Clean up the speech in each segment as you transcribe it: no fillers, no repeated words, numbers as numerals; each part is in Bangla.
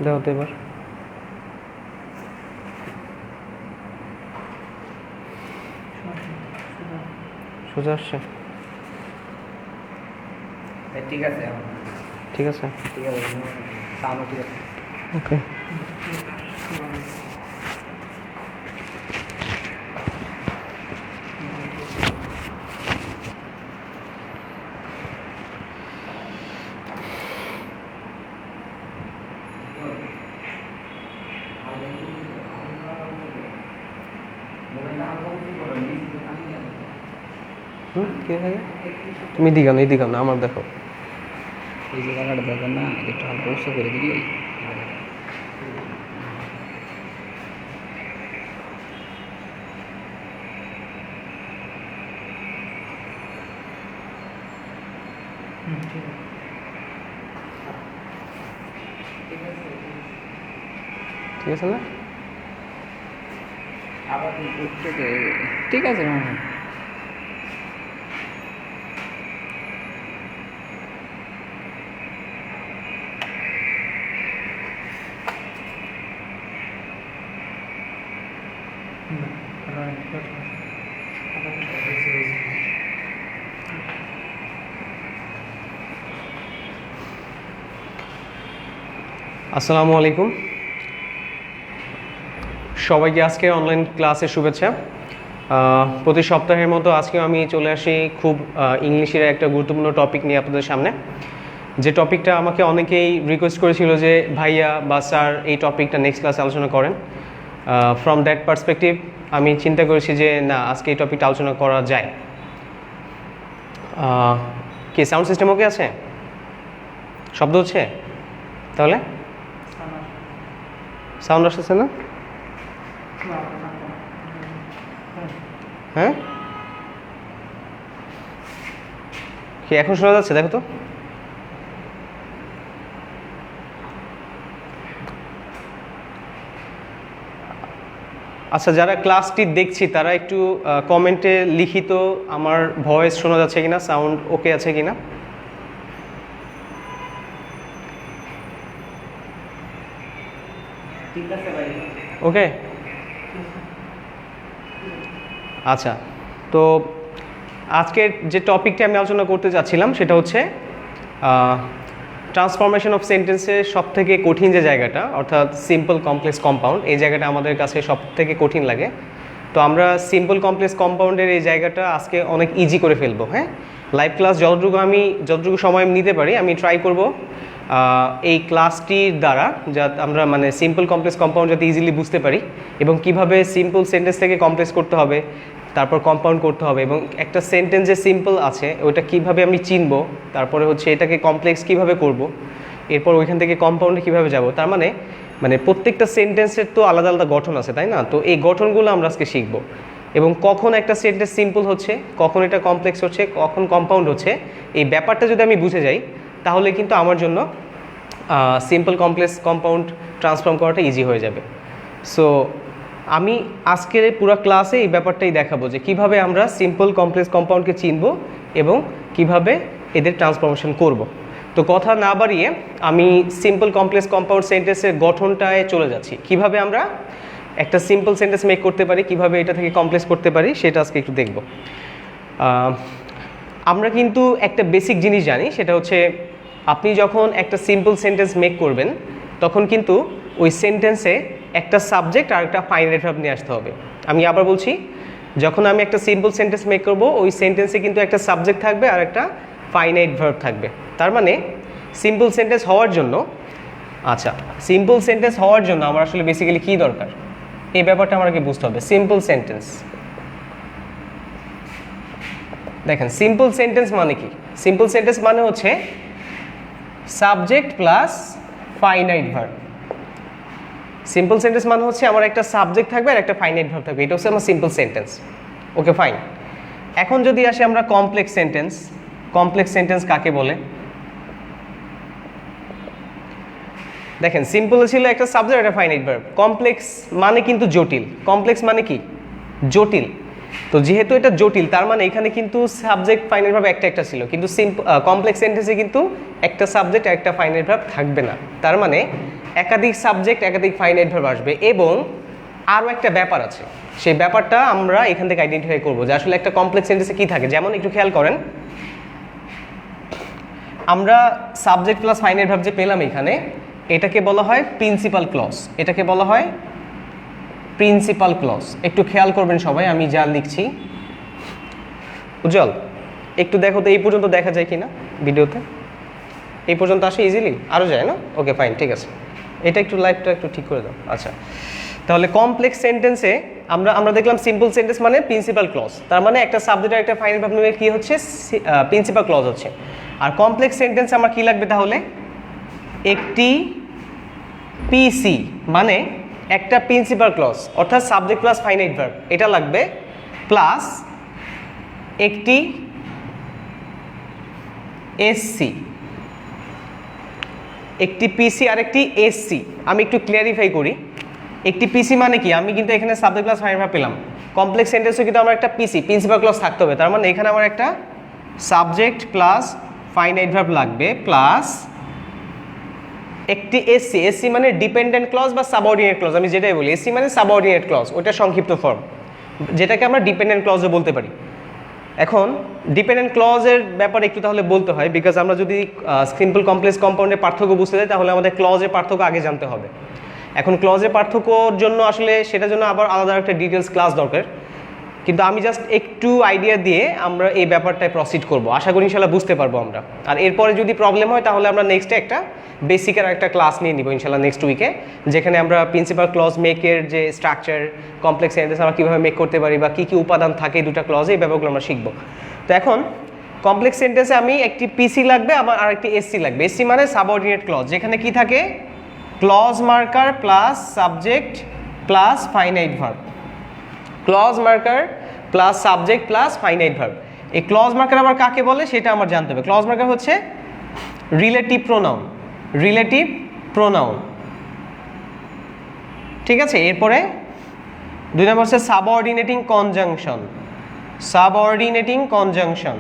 দেখো তো এবার সোজা আসছে। ঠিক আছে ঠিক আছে, ঠিক আছে, সাউন্ড ঠিক আছে। ওকে। কে থাকে? তুমি দিগাও না, এই দিগাও না, আমার দেখো। এই যে জায়গাটা দেখেন না, একটু হালকা উৎস করে দিলে ঠিক আছে না? আবার ঠিক আছে। আসসালামু আলাইকুম, সবাইকে আজকে অনলাইন ক্লাসে শুভেচ্ছা। প্রতি সপ্তাহের মতো আজকেও আমি চলে আসি খুব ইংলিশের একটা গুরুত্বপূর্ণ টপিক নিয়ে আপনাদের সামনে। যে টপিকটা আমাকে অনেকেই রিকোয়েস্ট করেছিল যে ভাইয়া বা স্যার এই টপিকটা নেক্সট ক্লাসে আলোচনা করেন। ফ্রম দ্যাট পার্সপেক্টিভ আমি চিন্তা করেছি যে না, আজকে এই টপিকটা আলোচনা করা যায়। কি সাউন্ড সিস্টেম ওকে আছে? শব্দ হচ্ছে? তাহলে সাউন্ড আসতেছে না? হ্যাঁ, কি এখন শোনা যাচ্ছে? দেখো তো। আচ্ছা, যারা ক্লাসটি দেখছি তারা একটু কমেন্টে লিখিত আমার ভয়েস শোনা যাচ্ছে কিনা, সাউন্ড ওকে আছে কিনা। ওকে, আচ্ছা। তো আজকের যে টপিকটি আমি আলোচনা করতে যাচ্ছিলাম সেটা হচ্ছে ট্রান্সফরমেশন অফ সেন্টেন্সের সবথেকে কঠিন যে জায়গাটা, অর্থাৎ সিম্পল কমপ্লেক্স কম্পাউন্ড। এই জায়গাটা আমাদের কাছে সবথেকে কঠিন লাগে। তো আমরা সিম্পল কমপ্লেক্স কম্পাউন্ডের এই জায়গাটা আজকে অনেক ইজি করে ফেলবো। হ্যাঁ, লাইভ ক্লাস যতটুকু সময় নিতে পারি আমি ট্রাই করব এই ক্লাসটির দ্বারা যাতে আমরা মানে সিম্পল কমপ্লেক্স কম্পাউন্ড যাতে ইজিলি বুঝতে পারি, এবং কিভাবে সিম্পল সেন্টেন্স থেকে কমপ্লেক্স করতে হবে, তারপর কম্পাউন্ড করতে হবে, এবং একটা সেন্টেন্স যে সিম্পল আছে ওইটা কিভাবে আমি চিনবো, তারপরে হচ্ছে এটাকে কমপ্লেক্স কিভাবে করব, এরপর ওইখান থেকে কম্পাউন্ডে কিভাবে যাব। তার মানে প্রত্যেকটা সেন্টেন্সের তো আলাদা আলাদা গঠন আছে, তাই না? তো এই গঠনগুলো আমরা আজকে শিখব, এবং কখন একটা সেন্টেন্স সিম্পল হচ্ছে, কখন এটা কমপ্লেক্স হচ্ছে, কখন কম্পাউন্ড হচ্ছে, এই ব্যাপারটা যদি আমি বুঝে যাই তাহলে কিন্তু আমার জন্য সিম্পল কমপ্লেক্স কম্পাউন্ড ট্রান্সফর্ম করাটা ইজি হয়ে যাবে। সো আমি আজকের পুরো ক্লাসে এই ব্যাপারটাই দেখাবো যে কিভাবে আমরা সিম্পল কমপ্লেক্স কম্পাউন্ডকে চিনব এবং কিভাবে এদের ট্রান্সফরমেশন করব। তো কথা না বাড়িয়ে আমি সিম্পল কমপ্লেক্স কম্পাউন্ড সেন্টেন্সের গঠনটায় চলে যাচ্ছি। কিভাবে আমরা একটা সিম্পল সেন্টেন্স মেক করতে পারি, কিভাবে এটা থেকে কমপ্লেক্স করতে পারি, সেটা আজকে একটু দেখব। আমরা কিন্তু একটা বেসিক জিনিস জানি, সেটা হচ্ছে আপনি যখন একটা সিম্পল সেন্টেন্স মেক করবেন তখন কিন্তু ওই সেন্টেন্সে একটা সাবজেক্ট আর একটা ফাইনাইট ভার্ব নিয়ে আসতে হবে। আমি আবার বলছি, যখন আমি একটা সিম্পল সেন্টেন্স মেক করব ওই সেন্টেন্সে কিন্তু একটা সাবজেক্ট থাকবে আর একটা ফাইনাইট ভার্ব থাকবে। তার মানে সিম্পল সেন্টেন্স হওয়ার জন্য সিম্পল সেন্টেন্স হওয়ার জন্য আমার আসলে বেসিক্যালি কী দরকার, এই ব্যাপারটা আমাকে বুঝতে হবে। সিম্পল সেন্টেন্স, দেখেন সিম্পল সেন্টেন্স মানে কি? সিম্পল সেন্টেন্স মানে হচ্ছে subject plus finite verb. Simple sentence মানে হচ্ছে আমার একটা সাবজেক্ট থাকবে আর একটা ফাইনাইট ভার্ব থাকবে, এটা হচ্ছে আমার সিম্পল সেন্টেন্স। ওকে, ফাইন। এখন যদি আসি আমরা কমপ্লেক্স সেন্টেন্স, কমপ্লেক্স সেন্টেন্স কাকে বলে? দেখেন সিম্পল ছিল একটা সাবজেক্ট একটা ফাইনাইট ভার্ব, কমপ্লেক্স মানে কিন্তু জটিল। কমপ্লেক্স মানে কি? জটিল। তো যেহেতু এটা জটিল তার মানে এখানে কিন্তু সাবজেক্ট ফাইনাইট ভার্ব একটা একটা ছিল, কিন্তু কমপ্লেক্স সেন্টেন্সে কিন্তু একটা সাবজেক্ট আর একটা ফাইনাইট ভার্ব থাকবে না। তার মানে একাধিক সাবজেক্ট একাধিক ফাইনাইট ভার্ব আসবে এবং আরও একটা ব্যাপার আছে, সেই ব্যাপারটা আমরা এখান থেকে আইডেন্টিফাই করবো যে আসলে একটা কমপ্লেক্স সেন্টেন্সে কী থাকে। যেমন একটু খেয়াল করেন, আমরা সাবজেক্ট প্লাস ফাইনাইট ভার্ব যে পেলাম এখানে, এটাকে বলা হয় প্রিন্সিপাল ক্লজ। এটাকে বলা হয় প্রিন্সিপাল ক্লজ। একটু খেয়াল করবেন সবাই, আমি যা লিখছি। উজ্জ্বল একটু দেখো তো এই পর্যন্ত দেখা যায় কি না ভিডিওতে? এই পর্যন্ত আসে ইজিলি? আরও যায় না? ওকে ফাইন, ঠিক আছে। এটা একটু লাইভটা একটু ঠিক করে দাও। আচ্ছা, তাহলে কমপ্লেক্স সেন্টেন্সে আমরা দেখলাম সিম্পল সেন্টেন্স মানে প্রিন্সিপাল ক্লজ, তার মানে একটা সাবজেক্ট আর একটা ফাইনাইট ভার্ব নিয়ে কি হচ্ছে, প্রিন্সিপাল ক্লজ হচ্ছে। আর কমপ্লেক্স সেন্টেন্সে আমার কি লাগবে তাহলে, একটি পিসি মানে একটা প্রিন্সিপাল ক্লজ অর্থাৎ সাবজেক্ট প্লাস ফাইনাইট ভার্ব এটা লাগবে, প্লাস একটি এসসি, একটি পিসি আর একটি এসসি। আমি একটু ক্লিয়ারিফাই করি, একটি পিসি মানে কি, আমি কিন্তু এখানে সাবজেক্ট প্লাস ফাইনাইট ভার্ব পেলাম। কমপ্লেক্স সেন্টেন্সে কিন্তু আমার একটা পিসি প্রিন্সিপাল ক্লজ থাকতে হবে, তার মানে এখানে আমার একটা সাবজেক্ট প্লাস ফাইনাইট ভার্ব লাগবে, প্লাস একটি এসসি। এসসি মানে ডিপেন্ডেন্ট ক্লজ বা সাবঅর্ডিনেট ক্লজ, আমি যেটাই বলি এসসি মানে সাবঅর্ডিনেট ক্লজ, ওটা সংক্ষিপ্ত ফর্ম, যেটাকে আমরা ডিপেন্ডেন্ট ক্লজও বলতে পারি। এখন ডিপেন্ডেন্ট ক্লজের ব্যাপারে একটু তাহলে বলতে হয়, বিকজ আমরা যদি সিম্পল কমপ্লেক্স কম্পাউন্ডের পার্থক্য বুঝতে চাই তাহলে আমাদের ক্লজের পার্থক্য আগে জানতে হবে। এখন ক্লজের পার্থক্যর জন্য আসলে সেটার জন্য আবার আলাদা একটা ডিটেলস ক্লাস দরকার, কিন্তু আমি জাস্ট একটু আইডিয়া দিয়ে আমরা এই ব্যাপারটায় প্রসিড করব, আশা করি ইনশাল্লাহ বুঝতে পারবো আমরা। আর এরপরে যদি প্রবলেম হয় তাহলে আমরা নেক্সটে একটা বেসিকের একটা ক্লাস নিয়ে নিব ইনশাল্লাহ নেক্সট উইকে, যেখানে আমরা প্রিন্সিপাল ক্লজ মেকের যে স্ট্রাকচার, কমপ্লেক্স সেন্টেন্স আমরা কীভাবে মেক করতে পারি বা কী কী উপাদান থাকে দুটা ক্লজে, এই ব্যাপারগুলো আমরা শিখবো। তো এখন কমপ্লেক্স সেন্টেন্সে আমি একটি পিসি লাগবে, আমার আর একটি এসসি লাগবে। এসসি মানে সাবঅর্ডিনেট ক্লজ, যেখানে কি থাকে, clause marker plus subject plus finite verb. Clause marker plus subject plus finite verb. এই ক্লজ মার্কার আবার কাকে বলে সেটা আমার জানতে হবে। ক্লজ মার্কার হচ্ছে রিলেটিভ প্রোনাউন, রিলেটিভ প্রোনাউন, ঠিক আছে। এরপরে 2 নম্বর হচ্ছে subordinating conjunction, subordinating conjunction.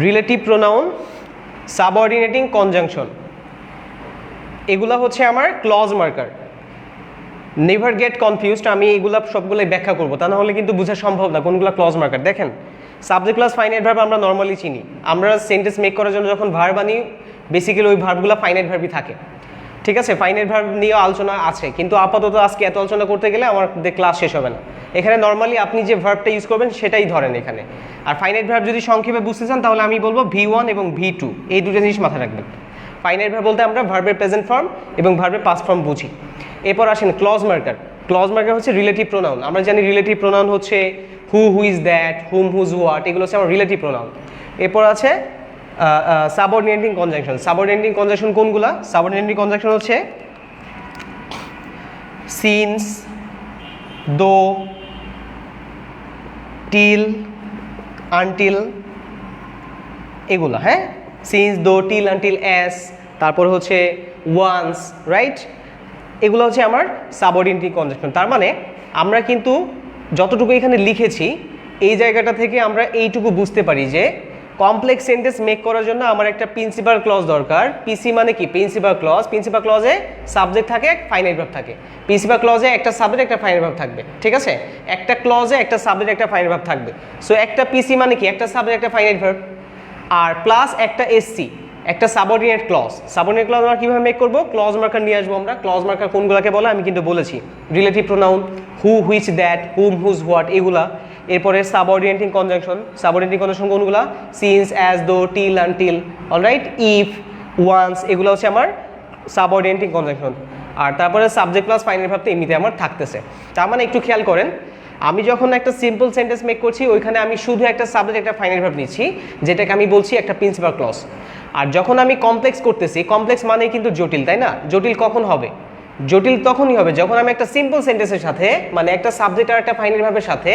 Relative pronoun, subordinating conjunction, এগুলা হচ্ছে আমার clause marker. Never get confused, আমি এগুলা সবগুলোই ব্যাখ্যা করবো, তা না হলে কিন্তু বোঝা সম্ভব না কোনগুলো ক্লজ মার্কার। দেখেন সাবজেক্ট প্লাস ফাইনাইট ভার্ব আমরা নর্মালি চিনি, আমরা সেন্টেন্স মেক করার জন্য যখন ভার্ব আনি বেসিক্যালি ওই ভার্বগুলো ফাইনাইট ভার্বই থাকে, ঠিক আছে। ফাইনাইট ভার্ব নিয়েও আলোচনা আছে, কিন্তু আপাতত আজকে এত আলোচনা করতে গেলে আমাদের ক্লাস শেষ হবে না। এখানে নর্মালি আপনি যে ভার্বটা ইউজ করবেন সেটাই ধরেন এখানে। আর ফাইনাইট ভার্ব যদি সংক্ষেপে বুঝতে চান তাহলে আমি বলবো V1 এবং V2, এই দুটো জিনিস মাথায় রাখবেন। ফাইনাইট ভার্ব বলতে আমরা ভার্বের প্রেজেন্ট ফর্ম এবং ভার্বের পাস্ট ফর্ম বুঝি। এরপর আসেন ক্লজ মার্কার। ক্লজ মার্কার হচ্ছে রিলেটিভ প্রোনাউন। আমরা জানি রিলেটিভ প্রোনাউন হচ্ছে who, who is that, whom, whose, what, এগুলো হচ্ছে আমার রিলেটিভ প্রোনাউন। এরপর আছে সাবঅর্ডিনেটিং কনজাংশন। সাবঅর্ডিনেটিং কনজাংশন কোনগুলা? সাবঅর্ডিনেটিং কনজাংশন হচ্ছে সিন্স, দো, টিল, আনটিল, এগুলা, হ্যাঁ, since, though, till, until, as, তারপর হচ্ছে ওয়ান্স, রাইট, এগুলো হচ্ছে আমার সাবঅর্ডিনেটিং কনজাংশন। তার মানে আমরা কিন্তু যতটুকু এখানে লিখেছি এই জায়গাটা থেকে আমরা এইটুকু বুঝতে পারি যে কমপ্লেক্স সেন্টেন্স মেক করার জন্য আমার একটা প্রিন্সিপাল ক্লজ দরকার। পিসি মানে কি? Principal clause. প্রিন্সিপাল ক্লজে সাবজেক্ট থাকে, ফাইনাইট ভার্ব থাকে। প্রিন্সিপাল ক্লজে একটা সাবজেক্ট একটা ফাইনাইট ভার্ব থাকবে, ঠিক আছে। একটা ক্লজে একটা সাবজেক্ট একটা ফাইনাইট ভার্ব থাকবে। সো একটা পিসি মানে কি? একটা সাবজেক্ট একটা ফাইনাইট ভার্ব, আর প্লাস একটা এসসি, একটা সাবঅর্ডিনেট ক্লজ। সাবঅর্ডিনেট ক্লজ আমরা কীভাবে মেক করবো? ক্লজ মার্কার নিয়ে আসবো আমরা। ক্লজ মার্কার কোনগুলোকে বলে আমি কিন্তু বলেছি, relative pronoun, who, which, that, whom, whose, what, এগুলা। এরপরে সাবঅর্ডিনেটিং কনজাংশন। সাবঅর্ডিনেটিং কনজাংশন কোনগুলা? Since, as, though, till, until, alright, if, once, এগুলো হচ্ছে আমার সাবঅর্ডিনেটিং কনজাংশন। আর তারপরে সাবজেক্ট প্লাস ফাইনাল ভার্ব তো এমনিতে আমার থাকতেছে। তার মানে একটু খেয়াল করেন, আমি যখন একটা সিম্পল সেন্টেন্স মেক করছি ওইখানে আমি শুধু একটা সাবজেক্ট একটা ফাইনাল ভার্ব নিচ্ছি, যেটাকে আমি বলছি একটা প্রিন্সিপাল ক্লজ। আর যখন আমি কমপ্লেক্স করতেছি, কমপ্লেক্স মানেই কিন্তু জটিল, তাই না? জটিল কখন হবে? জটিল তখনই হবে যখন আমি একটা সিম্পল সেন্টেন্সের সাথে, মানে একটা সাবজেক্ট আর একটা ফাইনাল ভার্বের সাথে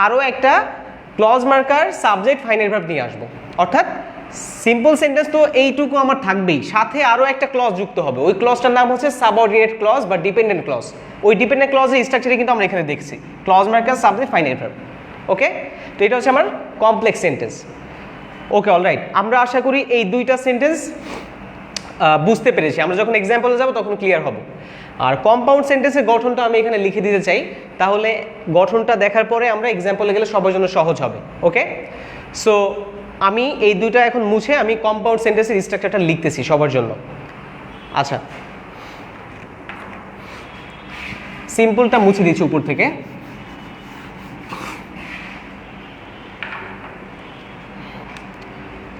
আরও একটা clause marker subject final verb নিয়ে আসবো। অর্থাৎ সিম্পল সেন্টেন্স তো এইটুকু আমার থাকবেই, সাথে আরও একটা ক্লজ যুক্ত হবে। ওই ক্লজটার নাম হচ্ছে সাবঅর্ডিনেট ক্লজ বা ডিপেন্ডেন্ট ক্লজ। ওই ডিপেন্ডেন্ট ক্লজের স্ট্রাকচারে কিন্তু আমরা এখানে দেখছি clause marker subject final verb. Okay, তো এটা হচ্ছে আমার কমপ্লেক্স সেন্টেন্স। ওকে, অলরাইট, আমরা আশা করি এই দুইটা সেন্টেন্স বুঝতে পেরেছি। আমরা যখন এক্সাম্পলে যাব তখন ক্লিয়ার হবে। আর কম্পাউন্ড সেন্টেন্সের গঠনটা আমি এখানে লিখে দিতে চাই, তাহলে গঠনটা দেখার পরে আমরা এক্সাম্পলে গেলে সবার জন্য সহজ হবে। ওকে, সো আমি এই দুইটা এখন মুছে আমি কম্পাউন্ড সেন্টেন্সের স্ট্রাকচারটা লিখতেছি সবার জন্য। আচ্ছা, সিম্পলটা মুছে দিচ্ছি উপর থেকে।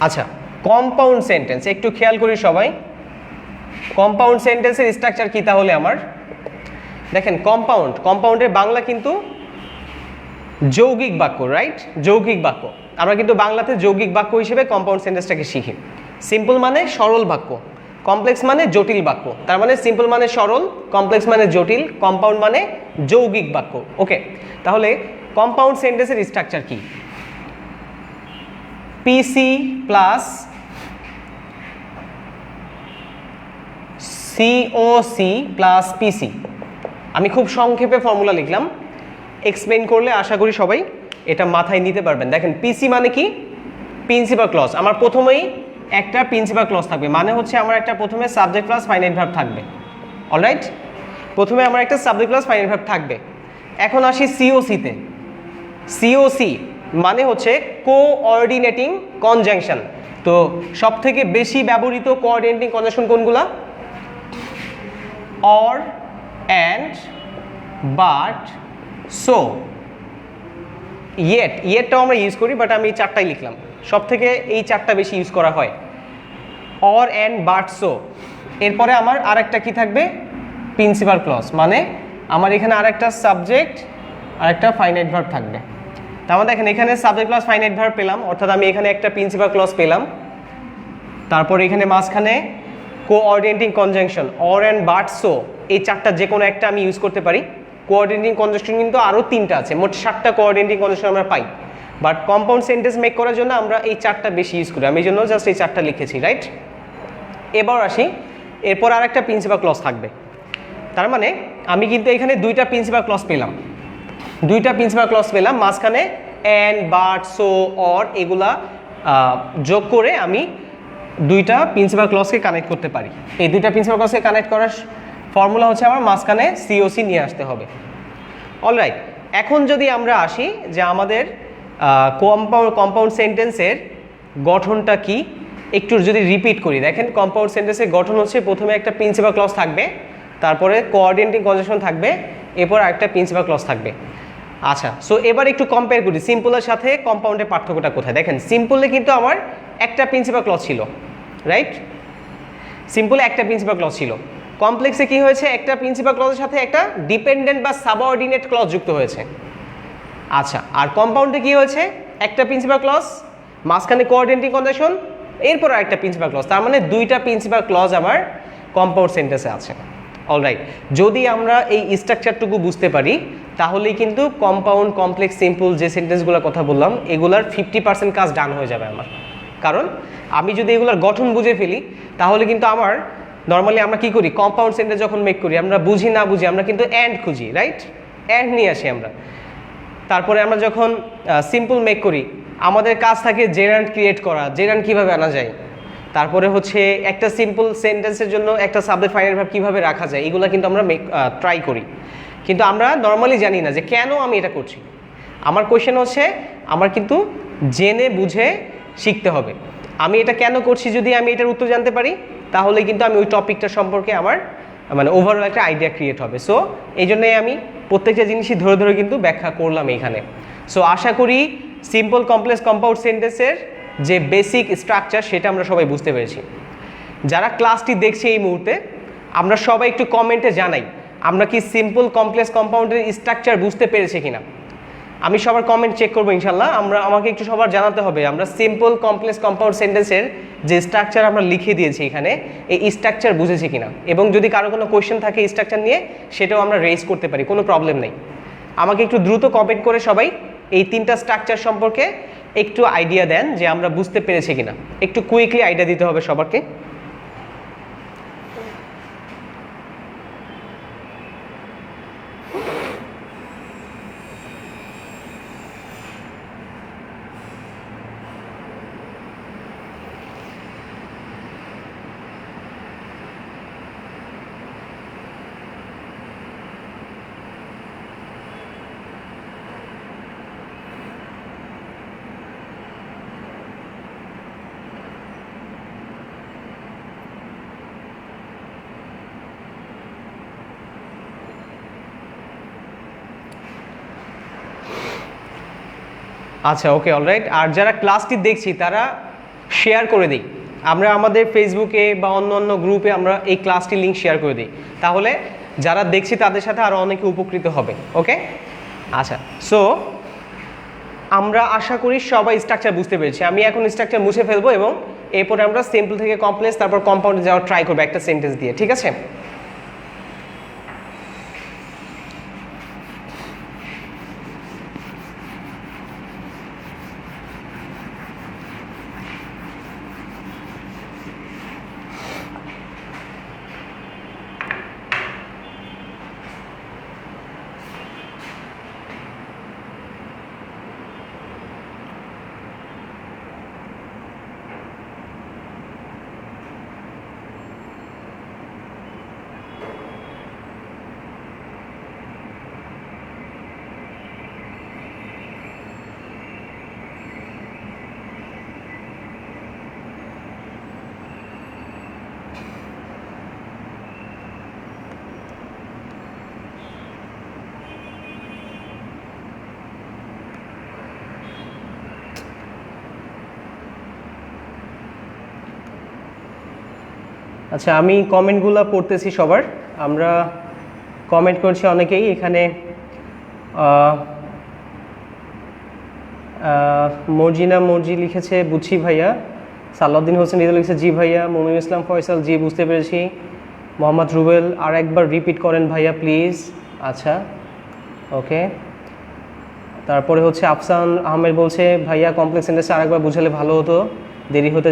আচ্ছা, কম্পাউন্ড সেন্টেন্স একটু খেয়াল করি সবাই। কম্পাউন্ড সেন্টেন্সের স্ট্রাকচার কি তাহলে আমার? দেখেন, কম্পাউন্ডের বাংলা কিন্তু যৌগিক বাক্য, রাইট? যৌগিক বাক্য। আমরা কিন্তু বাংলাতে যৌগিক বাক্য হিসেবে কম্পাউন্ড সেন্টেন্সটাকে শিখি। সিম্পল মানে সরল বাক্য, কমপ্লেক্স মানে জটিল বাক্য। তার মানে সিম্পল মানে সরল, কমপ্লেক্স মানে জটিল, কম্পাউন্ড মানে যৌগিক বাক্য। ওকে, তাহলে কম্পাউন্ড সেন্টেন্সের স্ট্রাকচার কি? পিসি প্লাস সিওসি প্লাস পিসি। আমি খুব সংক্ষেপে ফর্মুলা লিখলাম, এক্সপ্লেইন করলে আশা করি সবাই এটা মাথায় নিতে পারবেন। দেখেন, পিসি মানে কি? Principal clause. আমার প্রথমেই একটা প্রিন্সিপাল ক্লজ থাকবে, মানে হচ্ছে আমার একটা প্রথমে সাবজেক্ট প্লাস ফাইনাইট ভার্ব থাকবে। অলরাইট, প্রথমে আমার একটা সাবজেক্ট প্লাস ফাইনাইট ভার্ব থাকবে। এখন আসি সিওসিতে। সিওসি মানে হচ্ছে কোঅর্ডিনেটিং কনজাংশন। তো সব থেকে বেশি ব্যবহৃত কোঅর্ডিনেটিং কনজাংশন কোনগুলা? অর, অ্যান্ড, বাট, সো, ইয়েটটাও আমরা ইউজ করি, বাট আমি এই চারটাই লিখলাম। সব থেকে এই চারটা বেশি ইউজ করা হয়, অর, অ্যান্ড, বাট, সো। এরপরে আমার আরেকটা কি থাকবে? প্রিন্সিপাল ক্লজ, মানে আমার এখানে আরেকটা সাবজেক্ট আর একটা ফাইনাইট ভার্ব থাকবে। তার মানে দেখেন, এখানে সাবজেক্ট প্লাস ফাইনাইট ভার্ব পেলাম, অর্থাৎ আমি এখানে একটা প্রিন্সিপাল ক্লজ পেলাম। তারপর এখানে মাঝখানে coordinating conjunction or, and, but, so. এই চারটা যে কোনো একটা আমি ইউজ করতে পারি। কোঅর্ডিনেটিং কনজাংশন কিন্তু আরও তিনটা আছে, মোট 7টা কোঅর্ডিনেটিং কনজাংশন আমরা পাই। বাট কম্পাউন্ড সেন্টেন্স মেক করার জন্য আমরা এই চারটা বেশি ইউজ করি, আমি এই জন্য জাস্ট এই চারটা লিখেছি, রাইট? এবার আসি, এরপর আর একটা প্রিন্সিপাল ক্লজ থাকবে। তার মানে আমি কিন্তু এখানে দুইটা প্রিন্সিপাল ক্লজ পেলাম, মাঝখানে অ্যান্ড, বাট, সো, অর এগুলা যোগ করে আমি দুইটা প্রিন্সিপাল ক্লজকে কানেক্ট করতে পারি। এই দুইটা প্রিন্সিপাল ক্লজকে কানেক্ট করার ফর্মুলা হচ্ছে আমার মাঝখানে সিওসি নিয়ে আসতে হবে। অলরাইট, এখন যদি আমরা আসি যে আমাদের কম্পাউন্ড সেন্টেন্সের গঠনটা কি, একটু যদি রিপিট করি। দেখেন, কম্পাউন্ড সেন্টেন্সের গঠন হচ্ছে প্রথমে একটা প্রিন্সিপাল ক্লজ থাকবে, তারপরে কোঅর্ডিনেটিং কনজাংশন থাকবে, এরপর আরেকটা প্রিন্সিপাল ক্লজ থাকবে। আচ্ছা, সো এবার একটু কম্পেয়ার করি সিম্পলের সাথে কম্পাউন্ডের পার্থক্যটা কোথায়। দেখেন, সিম্পলে কিন্তু আমার একটা প্রিন্সিপাল ক্লজ ছিল, রাইট? সিম্পলে একটা প্রিন্সিপাল ক্লজ ছিল। কমপ্লেক্সে কি হয়েছে? একটা প্রিন্সিপাল ক্লজের সাথে একটা ডিপেন্ডেন্ট বা সাবঅর্ডিনেট ক্লজ যুক্ত হয়েছে। আচ্ছা, আর কম্পাউন্ডে কি হয়েছে? একটা প্রিন্সিপাল ক্লজ, মাঝখানে কোঅর্ডিনেটিং কনজাংশন, এরপর আরেকটা প্রিন্সিপাল ক্লজ। তার মানে দুইটা প্রিন্সিপাল ক্লজ আমার কম্পাউন্ড সেন্টেন্সে আছে। অলরাইট, যদি আমরা এই স্ট্রাকচারটুকু বুঝতে পারি তাহলেই কিন্তু কম্পাউন্ড, কমপ্লেক্স, সিম্পল যে সেন্টেন্সগুলোর কথা বললাম এগুলার 50% কাজ ডান হয়ে যাবে আমার। কারণ আমি যদি এগুলোর গঠন বুঝে ফেলি তাহলে কিন্তু আমার নর্মালি আমরা কি করি, কম্পাউন্ড সেন্টেন্স যখন মেক করি আমরা বুঝি না বুঝি আমরা কিন্তু অ্যান্ড খুঁজি, রাইট? অ্যান্ড নিয়ে আসি আমরা। তারপরে আমরা যখন সিম্পল মেক করি আমাদের কাজ থাকে জেরান্ড ক্রিয়েট করা, জেরান্ড কীভাবে আনা যায়, তারপরে হচ্ছে একটা সিম্পল সেন্টেন্সের জন্য একটা সাবজেক্ট ফাইনাল ভার্ব কীভাবে রাখা যায়, এগুলো কিন্তু আমরা ট্রাই করি। কিন্তু আমরা নর্মালি জানি না যে কেন আমি এটা করছি। আমার কোয়েশ্চেন হচ্ছে আমার কিন্তু জেনে বুঝে শিখতে হবে। আমি এটা কেন করছি যদি আমি এটার উত্তর জানতে পারি তাহলে কিন্তু আমি ওই টপিকটা সম্পর্কে আমার মানে ওভারঅল একটা আইডিয়া ক্রিয়েট হবে। সো এই জন্যই আমি প্রত্যেকটা জিনিসই ধরে ধরে কিন্তু ব্যাখ্যা করলাম এইখানে। সো আশা করি সিম্পল, কমপ্লেক্স, কম্পাউন্ড সেন্টেন্সের যে বেসিক স্ট্রাকচার সেটা আমরা সবাই বুঝতে পেরেছি। যারা ক্লাসটি দেখছে এই মুহূর্তে আমরা সবাই একটু কমেন্টে জানাই আমরা কি সিম্পল, কমপ্লেক্স, কম্পাউন্ডের স্ট্রাকচার বুঝতে পেরেছি কিনা। আমি সবার কমেন্ট চেক করবো ইনশাল্লাহ। আমাকে একটু সবার জানাতে হবে আমরা সিম্পল, কমপ্লেক্স, কম্পাউন্ড সেন্টেন্সের যে স্ট্রাকচার আমরা লিখে দিয়েছি এখানে এই স্ট্রাকচার বুঝেছি কিনা, এবং যদি কারো কোনো কোয়েশ্চেন থাকে এই স্ট্রাকচার নিয়ে সেটাও আমরা রেজ করতে পারি, কোনো প্রবলেম নেই। আমাকে একটু দ্রুত কমেন্ট করে সবাই এই তিনটা স্ট্রাকচার সম্পর্কে একটু আইডিয়া দেন যে আমরা বুঝতে পেরেছি কিনা। একটু কুইকলি আইডিয়া দিতে হবে সবারকে। আচ্ছা ওকে অলরাইট। আর যারা ক্লাসটি দেখছি তারা শেয়ার করে দিই, আমরা আমাদের ফেসবুকে বা অন্য অন্য গ্রুপে আমরা এই ক্লাসটি লিঙ্ক শেয়ার করে দিই, তাহলে যারা দেখছি তাদের সাথে আরও অনেকে উপকৃত হবে। ওকে আচ্ছা, সো আমরা আশা করি সবাই স্ট্রাকচার বুঝতে পেরেছি। আমি এখন স্ট্রাকচার মুছে ফেলবো এবং এরপরে আমরা সিম্পল থেকে কমপ্লেক্স তারপর কম্পাউন্ডে যাওয়ার ট্রাই করবো একটা সেন্টেন্স দিয়ে, ঠিক আছে? আচ্ছা আমি কমেন্টগুলো পড়তেছি সবার, আমরা কমেন্ট করছি অনেকেই এখানে। মর্জিনা মর্জি লিখেছে বুঝছি ভাইয়া, সালাউদ্দিন হোসেন হৃদয় লিখেছে জি ভাইয়া, মুমিনুল ইসলাম ফয়সাল জি বুঝতে পেরেছি, মোহাম্মদ রুবেল আর একবার রিপিট করেন ভাইয়া প্লিজ। আচ্ছা ওকে, তারপরে হচ্ছে আফসান আহমেদ বলছে ভাইয়া কমপ্লেক্স সেন্টেন্স আরেকবার বুঝালে ভালো হতো, দেরি হতে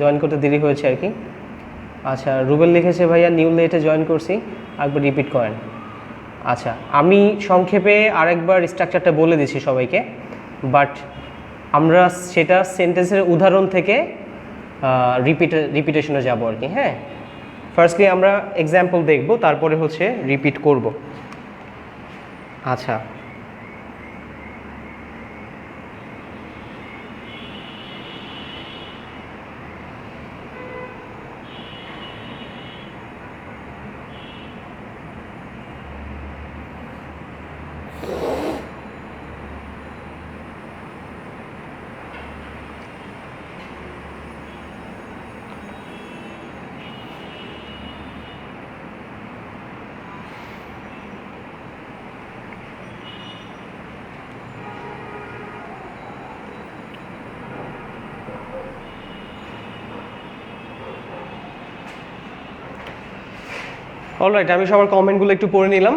জয়েন করতে দেরি হয়েছে আর কি। আচ্ছা রুবেল লিখেছে ভাইয়া নিউ লেটে জয়েন করছি, একবার রিপিট করেন। আচ্ছা আমি সংক্ষেপে আরেকবার স্ট্রাকচারটা বলে দিচ্ছি সবাইকে, বাট আমরা সেটা সেন্টেন্সের উদাহরণ থেকে রিপিটেশনে যাব আর কি। হ্যাঁ, ফার্স্টলি আমরা এক্সাম্পল দেখব, তারপরে হচ্ছে রিপিট করব। আচ্ছা অলরাইট, আমি সবার কমেন্টগুলো একটু পড়ে নিলাম।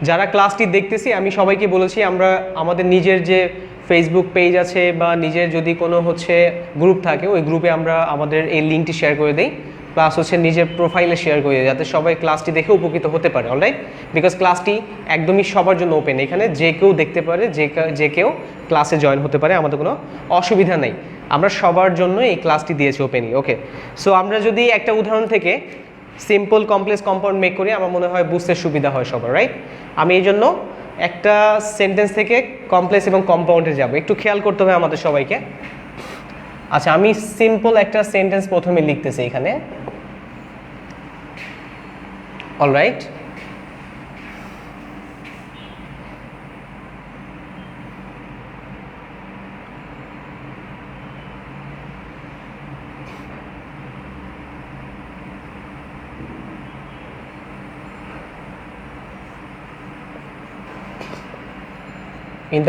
যারা ক্লাসটি দেখতেছি আমি সবাইকে বলেছি আমরা আমাদের নিজের যে ফেসবুক পেজ আছে বা নিজের যদি কোনো হচ্ছে গ্রুপ থাকে ওই গ্রুপে আমরা আমাদের এই লিঙ্কটি শেয়ার করে দিই, প্লাস হচ্ছে নিজের প্রোফাইলে শেয়ার করে দিই যাতে সবাই ক্লাসটি দেখে উপকৃত হতে পারে। অলরাইট, বিকজ ক্লাসটি একদমই সবার জন্য ওপেন, এখানে যে কেউ দেখতে পারে, যে কেউ ক্লাসে জয়েন হতে পারে, আমাদের কোনো অসুবিধা নেই, আমরা সবার জন্য এই ক্লাসটি দিয়েছি ওপেনলি। ওকে, সো আমরা যদি একটা উদাহরণ থেকে সিম্পল কমপ্লেক্স কম্পাউন্ড মেক করি আমার মনে হয় বুঝতে সুবিধা হয় সবার, রাইট? আমি এই জন্য একটা সেন্টেন্স থেকে কমপ্লেক্স এবং কম্পাউন্ডে যাব, একটু খেয়াল করতে হবে আমাদের সবাইকে। আচ্ছা আমি সিম্পল একটা সেন্টেন্স প্রথমে লিখতেছি এখানে। Alright, in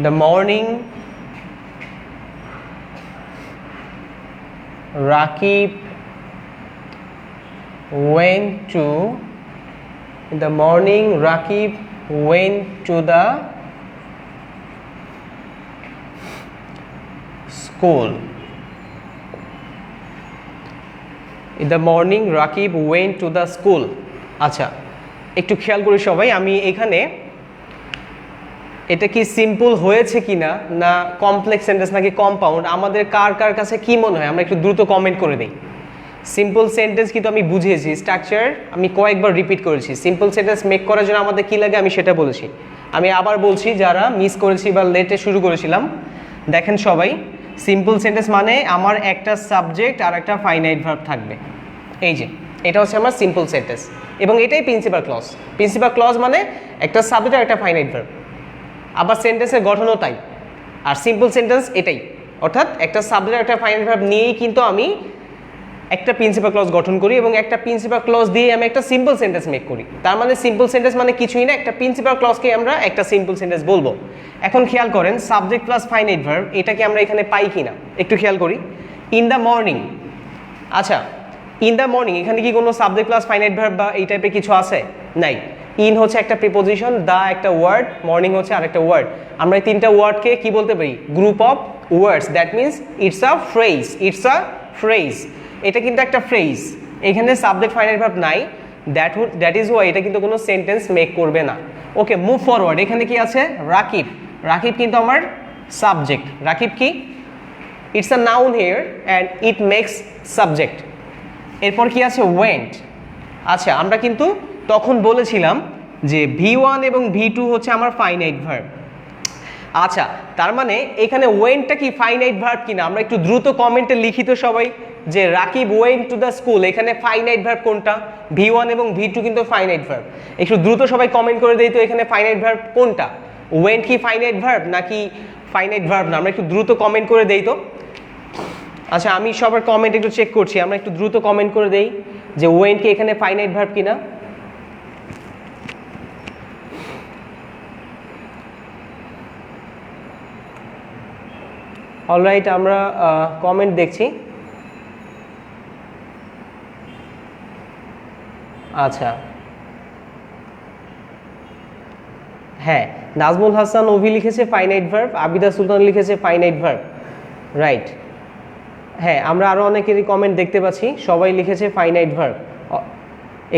the morning Rakib went to the school. In the morning Rakib went to the school. আচ্ছা একটু খেয়াল করি সবাই, আমি এখানে এটা কি সিম্পল হয়েছে কিনা না কমপ্লেক্স সেন্টেন্স নাকি কম্পাউন্ড আমাদের কার কার কাছে কি মনে হয় আমরা একটু দ্রুত কমেন্ট করে দিই। সিম্পল সেন্টেন্স কিন্তু আমি বুঝিয়েছি, স্ট্রাকচার আমি কয়েকবার রিপিট করেছি, সিম্পল সেন্টেন্স মেক করার জন্য আমাদের কি লাগে আমি সেটা বলেছি। আমি আবার বলছি যারা মিস করেছি বা লেটে শুরু করেছিলাম, দেখেন সবাই সিম্পল সেন্টেন্স মানে আমার একটা সাবজেক্ট আর একটা ফাইনাইট ভার্ব থাকবে। এই যে এটা হচ্ছে আমার সিম্পল সেন্টেন্স এবং এটাই প্রিন্সিপাল ক্লজ। প্রিন্সিপাল ক্লজ মানে একটা সাবজেক্ট আর একটা ফাইনাইট ভার্ব, আবার সেন্টেন্সের গঠনও তাই। আর সিম্পল সেন্টেন্স এটাই, অর্থাৎ একটা সাবজেক্ট আর একটা ফাইনাইট ভার্ব নিয়েই কিন্তু আমি একটা প্রিন্সিপাল ক্লজ গঠন করি এবং একটা প্রিন্সিপাল ক্লজ দিয়ে আমি একটা সিম্পল সেন্টেন্স মেক করি। তার মানে সিম্পল সেন্টেন্স মানে কিছুই না, একটা প্রিন্সিপাল ক্লজকে আমরা একটা সিম্পল সেন্টেন্স বলবো। এখন খেয়াল করেন সাবজেক্ট প্লাস ফাইনাইট ভার্ব এটাকে আমরা এখানে পাই কিনা একটু খেয়াল করি। ইন দ্য মর্নিং, আচ্ছা ইন দ্য মর্নিং এখানে কি কোনো সাবজেক্ট প্লাস ফাইনাইট ভার্ব বা এই টাইপের কিছু আছে? নাই। ইন হচ্ছে একটা প্রিপোজিশন, দা একটা ওয়ার্ড, মর্নিং হচ্ছে আরেকটা ওয়ার্ড। আমরা এই তিনটা ওয়ার্ডকে কি বলতে পারি? Group of words, that means it's a phrase, it's a phrase. এটা কিন্তু একটা ফ্রেজ, এখানে সাবজেক্ট ফাইনাইট ভার্ব নাই, দ্যাট ইজ ওয়াই এটা কিন্তু কোনো সেন্টেন্স মেক করবে না। ওকে, মুভ ফরওয়ার্ড। এখানে কি আছে? রাকিব। রাকিব কিন্তু আমার সাবজেক্ট। রাকিব কি? It's a noun here and it makes subject. এরপর কি আছে? ওয়েন্ট। আচ্ছা আমরা কিন্তু তখন বলেছিলাম যে V1 এবং V2 হচ্ছে আমার ফাইনাইট ভার্ব। আচ্ছা তার মানে এখানে ওয়েন্টটা কি ফাইনাইট ভার্ব কিনা আমরা একটু দ্রুত কমেন্টে লিখিত সবাই যে Rakib went to the school, এখানে ফাইনাইট ভার্ব কোনটা? V1 এবং V2 কিন্তু ফাইনাইট ভার্ব। একটু দ্রুত সবাই কমেন্ট করে দেই তো এখানে ফাইনাইট ভার্ব কোনটা? ওয়েন্ট কি ফাইনাইট ভার্ব নাকি ফাইনাইট ভার্ব না? আমরা একটু দ্রুত কমেন্ট করে দেই তো। আচ্ছা আমি সবার কমেন্ট একটু চেক করছি, আমরা একটু দ্রুত কমেন্ট করে দেই যে ওয়েন্ট কি এখানে ফাইনাইট ভার্ব কিনা। অলরাইট, আমরা কমেন্ট দেখছি। আচ্ছা হ্যাঁ, নাজমুল হাসান অভি লিখেছে ফাইনাইট ভার্ব, আবিদা সুলতান লিখেছে ফাইনাইট ভার্ব, রাইট। হ্যাঁ আমরা আরও অনেকেরই কমেন্ট দেখতে পাচ্ছি, সবাই লিখেছে ফাইনাইট ভার্ব।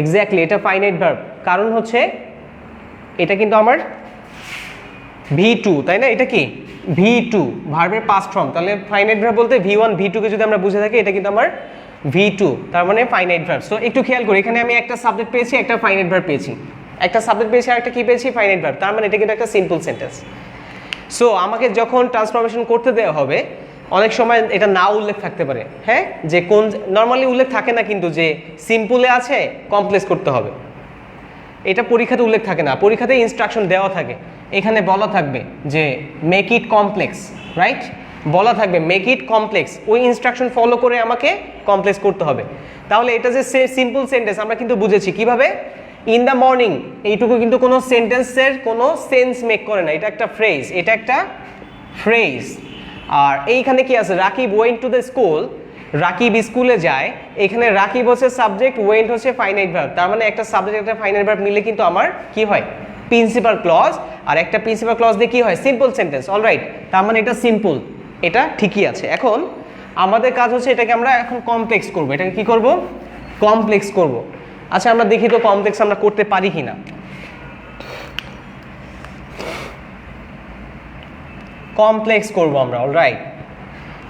এক্স্যাক্টলি এটা ফাইনাইট ভার্ব, কারণ হচ্ছে এটা কিন্তু আমার V2 তাই না? এটা কি V2 ভার্বের পাস্ট ফর্ম, তাহলে ফাইনাইট ভার্ব বলতে V1 V2 কে যদি আমরা বুঝে থাকি এটা কিন্তু আমার V2, তার মানে ফাইনাইট ভার্ব। সো একটু খেয়াল করি এখানে আমি একটা সাবজেক্ট পেয়েছি, একটা ফাইনাইট ভার্ব পেয়েছি, একটা সাবজেক্ট পেয়েছি আর একটা কি পেয়েছি? Finite verb. তার মানে এটা কিন্তু একটা সিম্পল সেন্টেন্স। সো আমাকে যখন ট্রান্সফরমেশন করতে দেওয়া হবে অনেক সময় এটা না উল্লেখ থাকতে পারে, হ্যাঁ, যে কোন নর্মালি উল্লেখ থাকে না কিন্তু যে সিম্পলে আছে কমপ্লেক্স করতে হবে, এটা পরীক্ষাতে উল্লেখ থাকে না। পরীক্ষাতে ইনস্ট্রাকশন দেওয়া থাকে, এখানে বলা থাকবে যে মেক ইট কমপ্লেক্স, রাইট? বলা থাকবে মেক ইট কমপ্লেক্স, ওই ইনস্ট্রাকশন ফলো করে আমাকে কমপ্লেক্স করতে হবে। তাহলে এটা যে সিম্পল সেন্টেন্স আমরা কিন্তু বুঝেছি কিভাবে? ইন দ্য মর্নিং এইটুকু কিন্তু কোনো সেন্টেন্সের কোনো সেন্স মেক করে না, এটা একটা ফ্রেজ, এটা একটা ফ্রেজ। আর এইখানে কি আছে? Rakib went to the school, Rakib স্কুলে যায়, এখানে রাকিব হচ্ছে সাবজেক্ট, ওয়েন্ট হচ্ছে ফাইনাইট ভার্ব। তার মানে একটা সাবজেক্ট একটা ফাইনাইট ভার্ব মিলে কিন্তু আমার কি হয়? Principal clause. আর একটা প্রিন্সিপাল ক্লজ দিয়ে কি হয়? Simple sentence. অলরাইট, তার মানে এটা সিম্পল, এটা ঠিকই আছে। এখন আমাদের কাজ হচ্ছে এটাকে আমরা এখন কমপ্লেক্স করব। এটাকে কি করব? কমপ্লেক্স করব। আচ্ছা আমরা দেখি তো কমপ্লেক্স আমরা করতে পারি কিনা। কমপ্লেক্স করব আমরা, অলরাইট।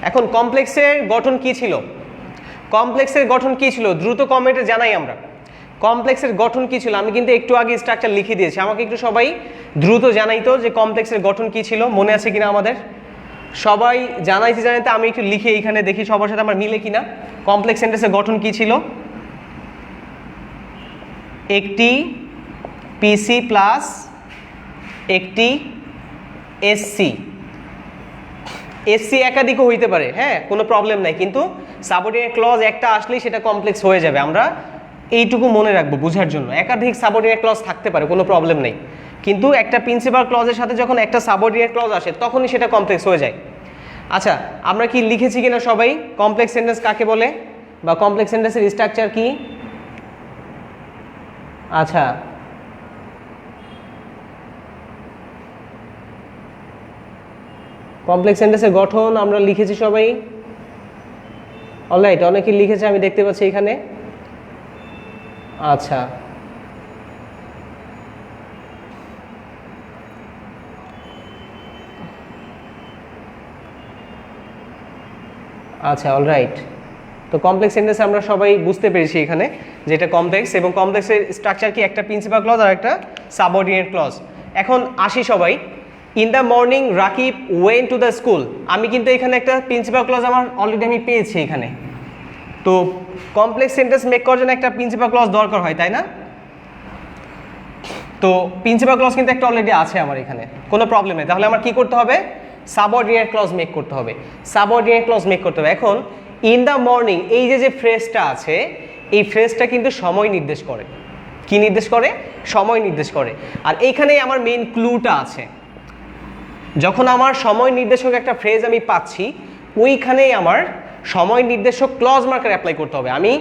এখন কমপ্লেক্সের গঠন কি ছিল? কমপ্লেক্সের গঠন কি ছিল দ্রুত কমেন্টে জানাই আমরা। কমপ্লেক্সের গঠন কি ছিল? আমি কিন্তু একটু আগে স্ট্রাকচার লিখে দিয়েছি, আমাকে একটু সবাই দ্রুত জানাইতো যে কমপ্লেক্সের গঠন কি ছিল, মনে আছে কিনা আমাদের? সবাই জানাইতে আমি একটু লিখে এইখানে দেখি সবার সাথে আমার মিলে কিনা। কমপ্লেক্স সেন্টেন্সের গঠন কি ছিল? একটি পিসি প্লাস একটি এসসি। এসসি একাধিকও হইতে পারে, হ্যাঁ কোনো প্রবলেম নাই, কিন্তু সাবঅর্ডিনেট ক্লজ একটা আসলেই সেটা কমপ্লেক্স হয়ে যাবে। আমরা এইটুকু মনে রাখবো বোঝার জন্য। একাধিক সাবঅর্ডিনেট ক্লজ থাকতে পারে, কোনো প্রবলেম নেই, কিন্তু একটা প্রিন্সিপাল ক্লজের সাথে যখন একটা সাবঅর্ডিনেট ক্লজ আসে তখনই সেটা কমপ্লেক্স হয়ে যায়। আচ্ছা আমরা কি লিখেছি কিনা সবাই? কমপ্লেক্স সেন্টেন্স কাকে বলে বা কমপ্লেক্স সেন্টেন্সের স্ট্রাকচার কি? আচ্ছা কমপ্লেক্স সেন্টেন্সের গঠন আমরা লিখেছি সবাই, অলরাইট। অনেকেই লিখেছে আমি দেখতে পাচ্ছি এখানে। আচ্ছা আচ্ছা অলরাইট। তো কমপ্লেক্স সেন্টেন্স আমরা সবাই বুঝতে পেরেছি এখানে যে এটা কমপ্লেক্স, এবং কমপ্লেক্সের স্ট্রাকচার কি? একটা প্রিন্সিপাল ক্লজ আর একটা সাবঅর্ডিনেট ক্লজ। এখন আসি সবাই। In the morning Rakib went to the school, আমি কিন্তু এখানে একটা প্রিন্সিপাল ক্লজ আমার অলরেডি আমি পেয়েছি এখানে। তো কমপ্লেক্স সেন্টেন্স মেক করার জন্য একটা প্রিন্সিপাল ক্লজ দরকার হয়, তাই না? তো প্রিন্সিপাল ক্লজ কিন্তু একটা অলরেডি আছে আমার এখানে, কোনো প্রবলেম নেই। তাহলে আমার কি করতে হবে? সাবঅর্ডিনেট ক্লজ মেক করতে হবে। সাবঅর্ডিনেট ক্লজ মেক করতে হবে। এখন ইন দ্য মর্নিং এই যে ফ্রেজটা আছে, এই ফ্রেজটা কিন্তু সময় নির্দেশ করে। কি নির্দেশ করে? সময় নির্দেশ করে। আর এইখানেই আমার মেইন ক্লুটা আছে। যখন আমার সময় নির্দেশক একটা ফ্রেজ আমি পাচ্ছি, ওইখানেই আমার সময় নির্দেশক ক্লজ মার্কার অ্যাপ্লাই করতে হবে। আমি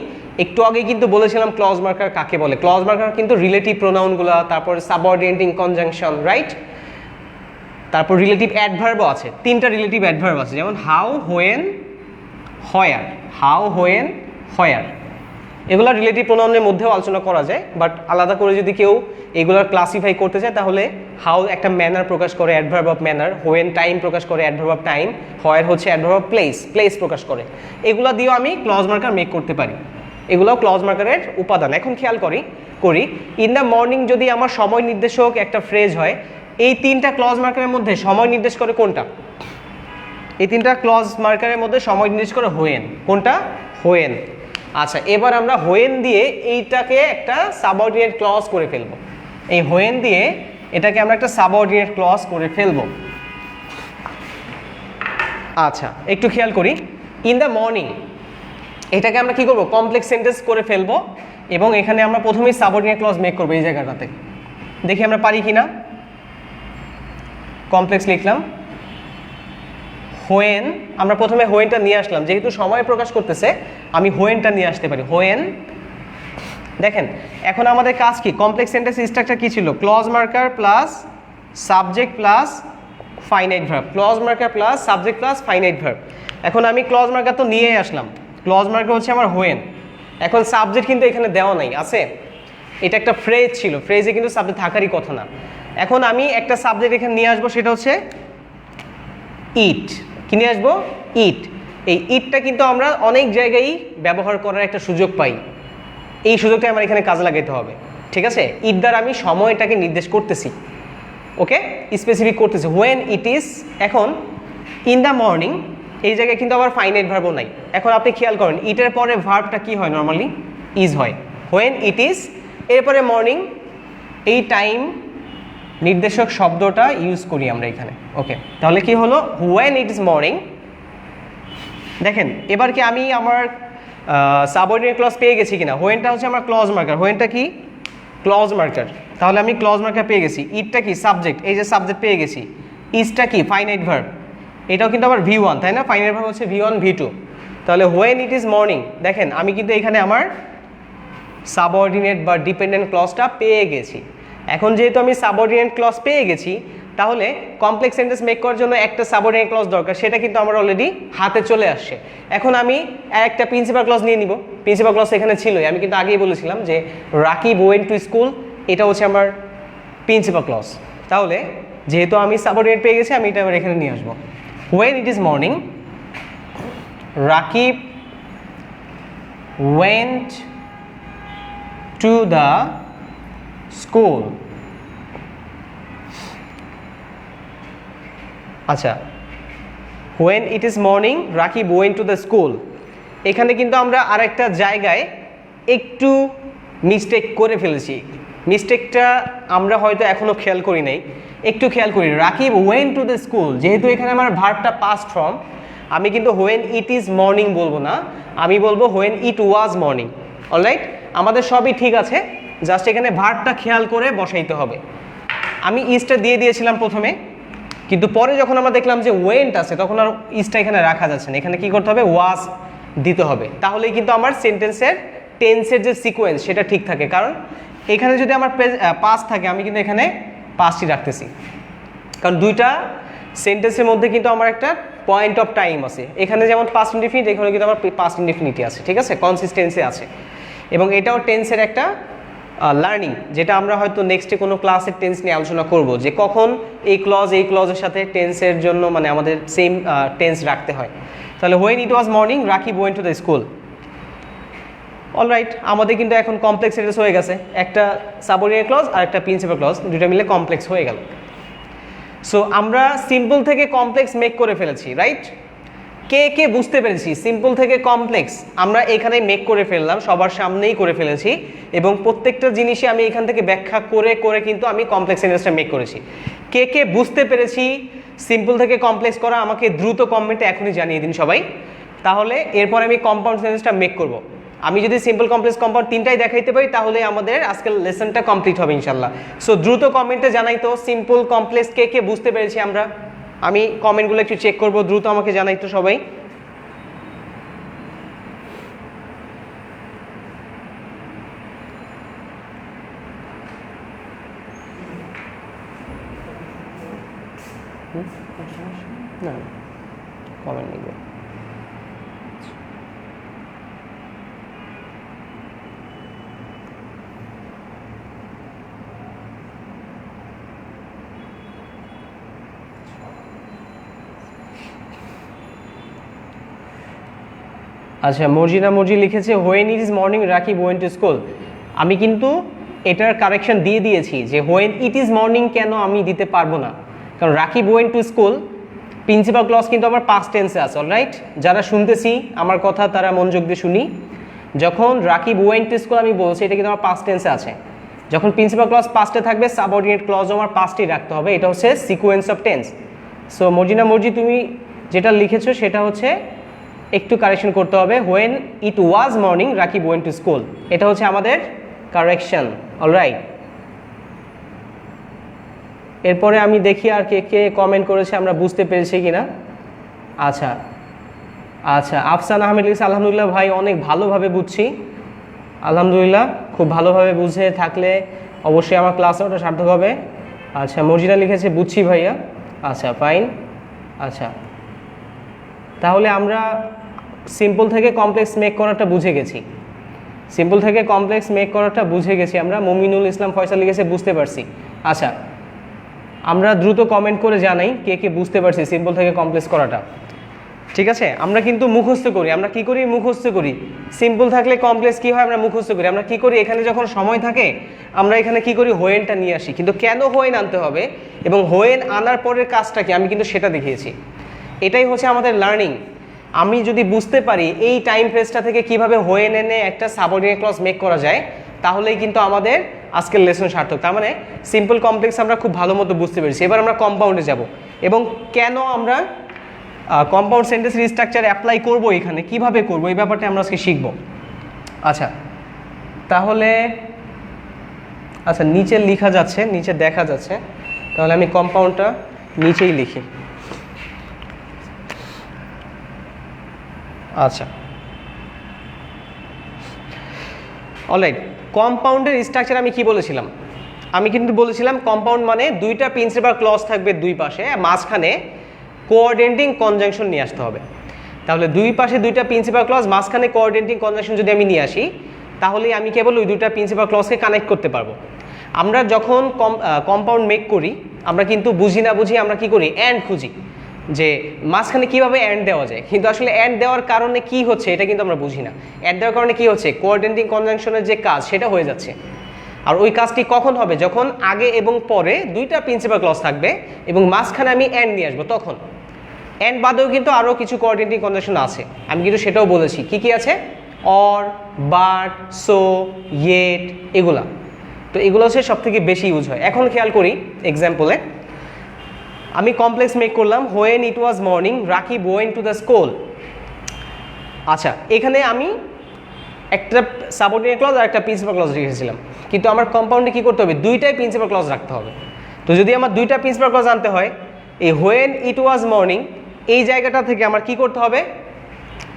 একটু আগে কিন্তু বলেছিলাম ক্লজ মার্কার কাকে বলে। ক্লজ মার্কার কিন্তু রিলেটিভ প্রোনাউনগুলো, তারপর সাবঅর্ডিনেটিং কনজাংশন, রাইট? তারপর রিলেটিভ অ্যাডভার্বও আছে, 3টা রিলেটিভ অ্যাডভার্ব আছে, যেমন how, when, where. How, when, where, এগুলো রিলেটিভ প্রোনাউনের মধ্যেও আলোচনা করা যায়, বাট আলাদা করে যদি কেউ এগুলোর ক্লাসিফাই করতে চায় তাহলে হাউ একটা ম্যানার প্রকাশ করে, adverb of manner. When time প্রকাশ করে, অ্যাডভার্ব অফ টাইম। হোয়ার হচ্ছে অ্যাডভার্ব অফ প্লেস, প্লেস প্রকাশ করে। এগুলো দিয়েও আমি ক্লজ মার্কার মেক করতে পারি। এগুলোও ক্লজ মার্কারের উপাদান। এখন খেয়াল করি ইন দ্য মর্নিং যদি আমার সময় নির্দেশক একটা ফ্রেজ হয়, এই 3টা ক্লজ মার্কারের মধ্যে সময় নির্দেশ করে কোনটা? এই 3টা ক্লজ মার্কারের মধ্যে সময় নির্দেশ করে হোয়েন। কোনটা? হোয়েন। আচ্ছা, এবার আমরা হোয়েন দিয়ে এইটাকে একটা সাবঅর্ডিনেট ক্লজ করে ফেলবো। এই হোয়েন দিয়ে এটাকে আমরা একটা সাবঅর্ডিনেট ক্লজ করে ফেলবো। আচ্ছা, একটু খেয়াল করি ইন দ্য মর্নিং এটাকে আমরা কি করব? কমপ্লেক্স সেন্টেন্স করে ফেলবো এবং এখানে আমরা প্রথমেই সাবঅর্ডিনেট ক্লজ মেক করবো এই জায়গাটাতে। দেখি আমরা পারি কিনা। কমপ্লেক্স লিখলাম, হোয়েন। আমরা প্রথমে হোয়েনটা নিয়ে আসলাম, যেহেতু সময় প্রকাশ করতেছে আমি হোয়েনটা নিয়ে আসতে পারি। হোয়েন। দেখেন এখন আমাদের কাজ কি? কমপ্লেক্স সেন্টেন্স স্ট্রাকচার কি ছিল? Clause marker plus subject plus finite verb. Clause marker plus subject plus finite verb. এখন আমি ক্লজ মার্কার তো নিয়েই আসলাম। ক্লজ মার্কার হচ্ছে আমার হোয়েন। এখন সাবজেক্ট কিন্তু এখানে দেওয়া নাই, আছে? এটা একটা ফ্রেজ ছিল, ফ্রেজে কিন্তু সাবজেক্ট থাকারই কথা না। এখন আমি একটা সাবজেক্ট এখানে নিয়ে আসবো, সেটা হচ্ছে ইট। কি নিয়ে আসবো? ইট। এই ইটটা কিন্তু আমরা অনেক জায়গায় ব্যবহার করার একটা সুযোগ পাই। এই সুযোগটা আমার এখানে কাজে লাগাইতে হবে, ঠিক আছে? ইট দ্বারা আমি সময়টাকে নির্দেশ করতেছি, ওকে, স্পেসিফিক করতেছি। When it is. এখন ইন দ্য মর্নিং এই জায়গায় কিন্তু আবার ফাইনাইট ভার্বও নাই। এখন আপনি খেয়াল করেন ইটের পরে ভার্বটা কি হয়? নর্মালি ইজ হয়। হোয়েন ইট ইজ, এরপরে মর্নিং, এই টাইম নির্দেশক শব্দটা ইউজ করি আমরা এখানে, ওকে। তাহলে কি হলো? When it is morning. দেখেন এবার কি আমি আমার সাবঅর্ডিনেট ক্লজ পেয়ে গেছি কিনা? হোয়েনটা হচ্ছে আমার ক্লজ মার্কার। হোয়েনটা কি? Clause marker. তাহলে আমি ক্লজ মার্কার পেয়ে গেছি। ইটটা কি? সাবজেক্ট। এই যে সাবজেক্ট পেয়ে গেছি। ইজটা কি? Finite verb. এটাও কিন্তু আবার V1, তাই না? ফাইনাইট ভার্ব হচ্ছে V1 V2। তাহলে হোয়েন ইট ইজ মর্নিং, দেখেন আমি কিন্তু এখানে আমার সাবঅর্ডিনেট বা ডিপেন্ডেন্ট ক্লজটা পেয়ে গেছি। এখন যেহেতু আমি সাবঅর্ডিনেট ক্লজ পেয়ে গেছি, তাহলে কমপ্লেক্স সেন্টেন্স মেক করার জন্য একটা সাবঅর্ডিনেট ক্লজ দরকার, সেটা কিন্তু আমার অলরেডি হাতে চলে আসছে। এখন আমি একটা প্রিন্সিপাল ক্লজ নিয়ে নিব। প্রিন্সিপাল ক্লজ এখানে ছিলই, আমি কিন্তু আগেই বলেছিলাম যে রাকিব ওয়েন্ট টু স্কুল, এটা হচ্ছে আমার প্রিন্সিপাল ক্লজ। তাহলে যেহেতু আমি সাবঅর্ডিনেট পেয়ে গেছি, আমি এটা আবার এখানে নিয়ে আসবো। When it is morning, Rakib went to the school. আচ্ছা, when it is morning Rakib went to the school. এখানে কিন্তু আমরা আরেকটা জায়গায় একটু মিস্টেক করে ফেলেছি। মিস্টেকটা আমরা হয়তো এখনো খেয়াল করি নাই, একটু খেয়াল করি। Rakib went to the school, যেহেতু এখানে আমার ভার্বটা পাস্ট ফর্ম, আমি কিন্তু হোয়েন ইট ইজ মর্নিং বলবো না, আমি বলবো when it was morning. Alright, আমাদের সবই ঠিক আছে, জাস্ট এখানে ভার্বটা খেয়াল করে বসাইতে হবে। আমি ইজটা দিয়ে দিয়েছিলাম প্রথমে, কিন্তু পরে যখন আমরা দেখলাম যে ওয়েন্ট আছে, তখন আর ইজটা এখানে রাখা যাচ্ছে না, এখানে কি করতে হবে? ওয়াজ দিতে হবে। তাহলেই কিন্তু আমার সেন্টেন্সের টেন্সের যে সিকোয়েন্স সেটা ঠিক থাকে। কারণ এখানে যদি আমার পাস্ট থাকে, আমি কিন্তু এখানে পাস্টই রাখতেছি, কারণ দুইটা সেন্টেন্সের মধ্যে কিন্তু আমার একটা পয়েন্ট অফ টাইম আছে। এখানে যেমন পাস্ট ইনডিফিনিট, এখানে কিন্তু আমার পাস্ট ইনডিফিনিটি আছে, ঠিক আছে, কনসিস্টেন্সি আছে। এবং এটাও টেন্সের একটা লার্নিং, যেটা আমরা হয়তো নেক্সটে কোনো ক্লাসের টেন্স নিয়ে আলোচনা করব, যে কখন এই ক্লজের সাথে টেন্সের জন্য মানে আমাদের সেম টেন্স রাখতে হয়। তাহলে when it was morning Rakib went to the school. Alright, আমাদের কিন্তু এখন কমপ্লেক্স সেন্টেন্স হয়ে গেছে। একটা সাবঅর্ডিনেট ক্লজ আর একটা প্রিন্সিপাল ক্লজ, দুটো মিলে কমপ্লেক্স হয়ে গেল। সো আমরা সিম্পল থেকে কমপ্লেক্স মেক করে ফেলেছি, রাইট? কে কে বুঝতে পেরেছি সিম্পল থেকে কমপ্লেক্স আমরা এখানে মেক করে ফেললাম, সবার সামনেই করে ফেলেছি এবং প্রত্যেকটা জিনিসই আমি এখান থেকে ব্যাখ্যা করে করে কিন্তু আমি কমপ্লেক্স সেন্টেন্সটা মেক করেছি। কে কে বুঝতে পেরেছি সিম্পল থেকে কমপ্লেক্স করা আমাকে দ্রুত কমেন্টে এখনই জানিয়ে দিন সবাই, তাহলে এরপর আমি কম্পাউন্ড সেন্টেন্সটা মেক করব। আমি যদি সিম্পল কমপ্লেক্স কম্পাউন্ড তিনটাই দেখাইতে পারি তাহলে আমাদের আজকের লেসনটা কমপ্লিট হবে ইনশাল্লাহ। সো দ্রুত কমেন্টে জানাই তো সিম্পল কমপ্লেক্স কে কে বুঝতে পেরেছি আমরা। আমি কমেন্টগুলো একটু চেক করব, দ্রুত আমাকে জানাই তো সবাই। না কমেন্ট লিখবে। আচ্ছা মর্জিনা মর্জি লিখেছে when it is morning Rakib went to school. আমি কিন্তু এটার কারেকশন দিয়ে দিয়েছি যে হোয়েন ইট ইজ মর্নিং কেন আমি দিতে পারবো না, কারণ Rakib went to school principal clause কিন্তু আমার পাস্ট টেন্সে আছে। অলরাইট, যারা শুনতেছি আমার কথা তারা মনোযোগ দিয়ে শুনি। যখন রাকিব ওয়েন্ট টু স্কুল আমি বলছি এটা কিন্তু আমার পাস্ট টেন্সে আছে। যখন প্রিন্সিপাল ক্লজ পাস্টে থাকবে সাবঅর্ডিনেট ক্লজও আমার পাস্টেই রাখতে হবে, এটা হচ্ছে sequence of tense. So Morjina মর্জি তুমি যেটা লিখেছো সেটা হচ্ছে একটু কারেকশন করতে হবে, when it was morning Rakib went to school, এটা হচ্ছে আমাদের কারেকশন। অলরাইট, এরপরে আমি দেখি আর কে কে কমেন্ট করেছে আমরা বুঝতে পেরেছি কিনা। আচ্ছা আচ্ছা আফসান আহমেদ লিখেছে আলহামদুলিল্লাহ ভাই অনেক ভালোভাবে বুঝছি। আলহামদুলিল্লাহ, খুব ভালোভাবে বুঝে থাকলে অবশ্যই আমার ক্লাসে ওটা সার্থক হবে। আচ্ছা মর্জিনা লিখেছে বুঝছি ভাইয়া। আচ্ছা ফাইন। আচ্ছা তাহলে আমরা সিম্পল থেকে কমপ্লেক্স মেক করাটা বুঝে গেছি, সিম্পল থেকে কমপ্লেক্স মেক করাটা বুঝে গেছি আমরা। মুমিনুল ইসলাম ফয়সাল লিখেছে বুঝতে পারছি। আচ্ছা আমরা দ্রুত কমেন্ট করে জানাই কে কে বুঝতে পারছি সিম্পল থেকে কমপ্লেক্স করাটা। ঠিক আছে, আমরা কিন্তু মুখস্থ করি, আমরা কি করি মুখস্থ করি। সিম্পল থাকলে কমপ্লেক্স কি হয় আমরা মুখস্থ করি। আমরা কি করি এখানে যখন সময় থাকে আমরা এখানে কি করি হোয়েনটা নিয়ে আসি, কিন্তু কেন হোয়েন আনতে হবে এবং হোয়েন আনার পরের কাজটা কি আমি কিন্তু সেটা দেখিয়েছি। এটাই হচ্ছে আমাদের লার্নিং। আমি যদি বুঝতে পারি এই টাইম ফ্রেজটা থেকে কিভাবে হোয়েন এনে একটা সাবঅর্ডিনেট ক্লজ মেক করা যায় তাহলেই কিন্তু আমাদের আজকের লেসন সার্থক। তার মানে সিম্পল কমপ্লেক্স আমরা খুব ভালো মতো বুঝতে পেরেছি। এবার আমরা কম্পাউন্ডে যাব এবং কেন আমরা কম্পাউন্ড সেন্টেন্সের স্ট্রাকচার অ্যাপ্লাই করব এখানে কিভাবে করব এই ব্যাপারটা আমরা আজকে শিখব। আচ্ছা তাহলে আচ্ছা নিচে লেখা যাচ্ছে, নিচে দেখা যাচ্ছে, তাহলে আমি কম্পাউন্ডটা নিচেই লিখি। আচ্ছা অলরাইট, কম্পাউন্ডের স্ট্রাকচার আমি কি বলেছিলাম? আমি কিন্তু বলেছিলাম কম্পাউন্ড মানে দুইটা প্রিন্সিপাল ক্লজ থাকবে দুই পাশে, মাঝখানে কোঅর্ডিনেটিং কনজাংশন নিয়ে আসতে হবে। তাহলে দুই পাশে দুইটা প্রিন্সিপাল ক্লজ, মাঝখানে কোঅর্ডিনেটিং কনজাংশন যদি আমি নিয়ে আসি তাহলে আমি কেবল ওই দুইটা প্রিন্সিপাল ক্লজকে কানেক্ট করতে পারবো। আমরা যখন কম্পাউন্ড মেক করি আমরা কিন্তু বুঝি না বুঝি আমরা কি করি অ্যান্ড খুঁজি যে মাঝখানে কিভাবে অ্যান্ড দেওয়া যায়, কিন্তু আসলে অ্যান্ড দেওয়ার কারণে কি হচ্ছে এটা কিন্তু আমরা বুঝি না। অ্যান্ড দেওয়ার কারণে কি হচ্ছে কোঅর্ডিনেটিং কনজাংশনের যে কাজ সেটা হয়ে যাচ্ছে। আর ওই কাজটি কখন হবে? যখন আগে এবং পরে দুইটা প্রিন্সিপাল ক্লজ থাকবে এবং মাঝখানে আমি অ্যান্ড নিয়ে আসবো তখন। অ্যান্ড বাদেও কিন্তু আরও কিছু কোঅর্ডিনেটিং কনজাংশন আছে, আমি কিন্তু সেটাও বলেছি কি কি আছে, অর, বাট, সো, ইয়েট, এগুলা। তো এগুলো হচ্ছে সব থেকে বেশি ইউজ হয়। এখন খেয়াল করি এক্সাম্পলে আমি কমপ্লেক্স মেক করলাম when it was morning Rakib went to the school. আচ্ছা এখানে আমি একটা সাবঅর্ডিনেট ক্লজ আর একটা প্রিন্সিপাল ক্লজ রেখেছিলাম, কিন্তু আমার কম্পাউন্ডে কী করতে হবে দুইটাই প্রিন্সিপাল ক্লজ রাখতে হবে। তো যদি আমার দুইটা প্রিন্সিপাল ক্লজ আনতে হয় এই হোয়েন ইট ওয়াজ মর্নিং এই জায়গাটা থেকে আমার কি করতে হবে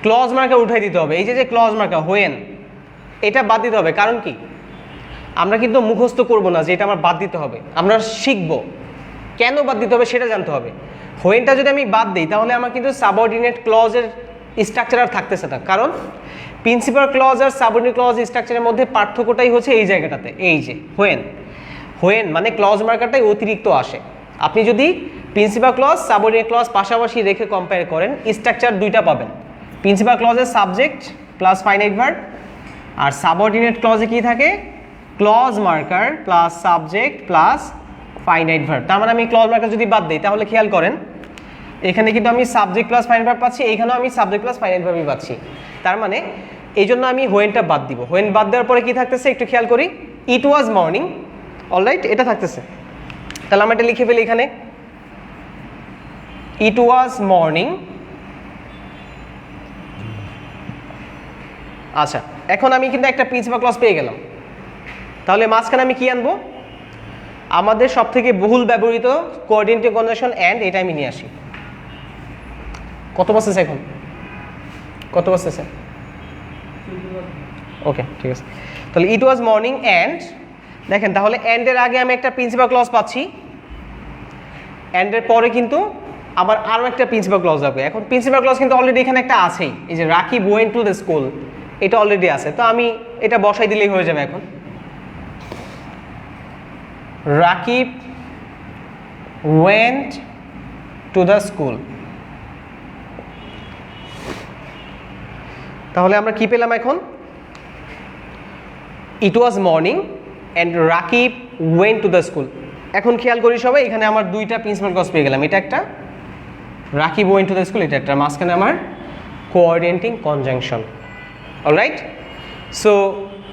ক্লজ মার্কার উঠাই দিতে হবে। এই যে ক্লজ মার্কার হোয়েন এটা বাদ দিতে হবে। কারণ কি আমরা কিন্তু মুখস্থ করব না যে এটা আমার বাদ দিতে হবে, আমরা শিখব কেন বাদ দিতে হবে সেটা জানতে হবে। হোয়েনটা যদি আমি বাদ দিই তাহলে আমার কিন্তু সাবঅর্ডিনেট ক্লজের স্ট্রাকচার আর থাকতেছে না, কারণ প্রিন্সিপাল ক্লজ আর সাবঅর্ডিনেট ক্লজ স্ট্রাকচারের মধ্যে পার্থক্যটাই হচ্ছে এই জায়গাটাতে, এই যে হোয়েন। হোয়েন মানে ক্লজ মার্কারটাই অতিরিক্ত আসে। আপনি যদি প্রিন্সিপাল ক্লজ সাবঅর্ডিনেট ক্লজ পাশাপাশি রেখে কম্পেয়ার করেন স্ট্রাকচার দুইটা পাবেন। প্রিন্সিপাল ক্লজের সাবজেক্ট প্লাস ফাইনাইট ভার্ব, আর সাবঅর্ডিনেট ক্লজে কি থাকে clause marker plus subject plus finite verb. তার মানে আমি ক্লজ মার্কার যদি বাদ দিই তাহলে খেয়াল করেন এখানে কিন্তু আমি সাবজেক্ট প্লাস ফাইনাইট ভার্ব পাচ্ছি, এখানেও আমি সাবজেক্ট প্লাস ফাইনাইট ভার্বই পাচ্ছি। তার মানে এই জন্য আমি হোয়েনটা বাদ দিব। হোয়েন বাদ দেওয়ার পরে কি থাকতেছে একটু খেয়াল করি, ইট ওয়াজ মর্নিং, অলরাইট, এটা থাকতেছে। তাহলে আমরা এটা লিখে ফেলি এখানে, ইট ওয়াজ মর্নিং। আচ্ছা, এখন আমি কিন্তু একটা প্রিন্সিপাল ক্লজ পেয়ে গেলাম। তাহলে মাঝখানে আমি কি আনবো, আমাদের সব থেকে বহুল ব্যবহৃত কোঅর্ডিনেটিং কনজাংশন অ্যান্ড, এটা আমি নিয়ে আসি। কত বসতেছে এখন, কত বসতেছে? ওকে, ঠিক আছে। তাহলে ইট ওয়াজ মর্নিং অ্যান্ড, দেখেন তাহলে অ্যান্ডের আগে আমি একটা প্রিন্সিপাল ক্লজ পাচ্ছি, অ্যান্ডের পরে কিন্তু আবার আরও একটা প্রিন্সিপাল ক্লজ লাগবে। এখন প্রিন্সিপাল ক্লজ কিন্তু অলরেডি এখানে একটা আছেই, এই যে Rakib went to the school, এটা অলরেডি আছে। তো আমি এটা বসাই দিলেই হয়ে যাবে। এখন Rakib went to the school, তাহলে আমরা কি পেলাম এখন, it was morning and Rakib went to the school. এখন খেয়াল করি সবাই, এখানে আমার দুইটা প্রিন্সিপাল ক্লজ পেয়ে গেলাম, এটা একটা Rakib went to the school, এটা একটা, মাঝখানে আমার কোঅর্ডিনেটিং কনজাংশন। অলরাইট, সো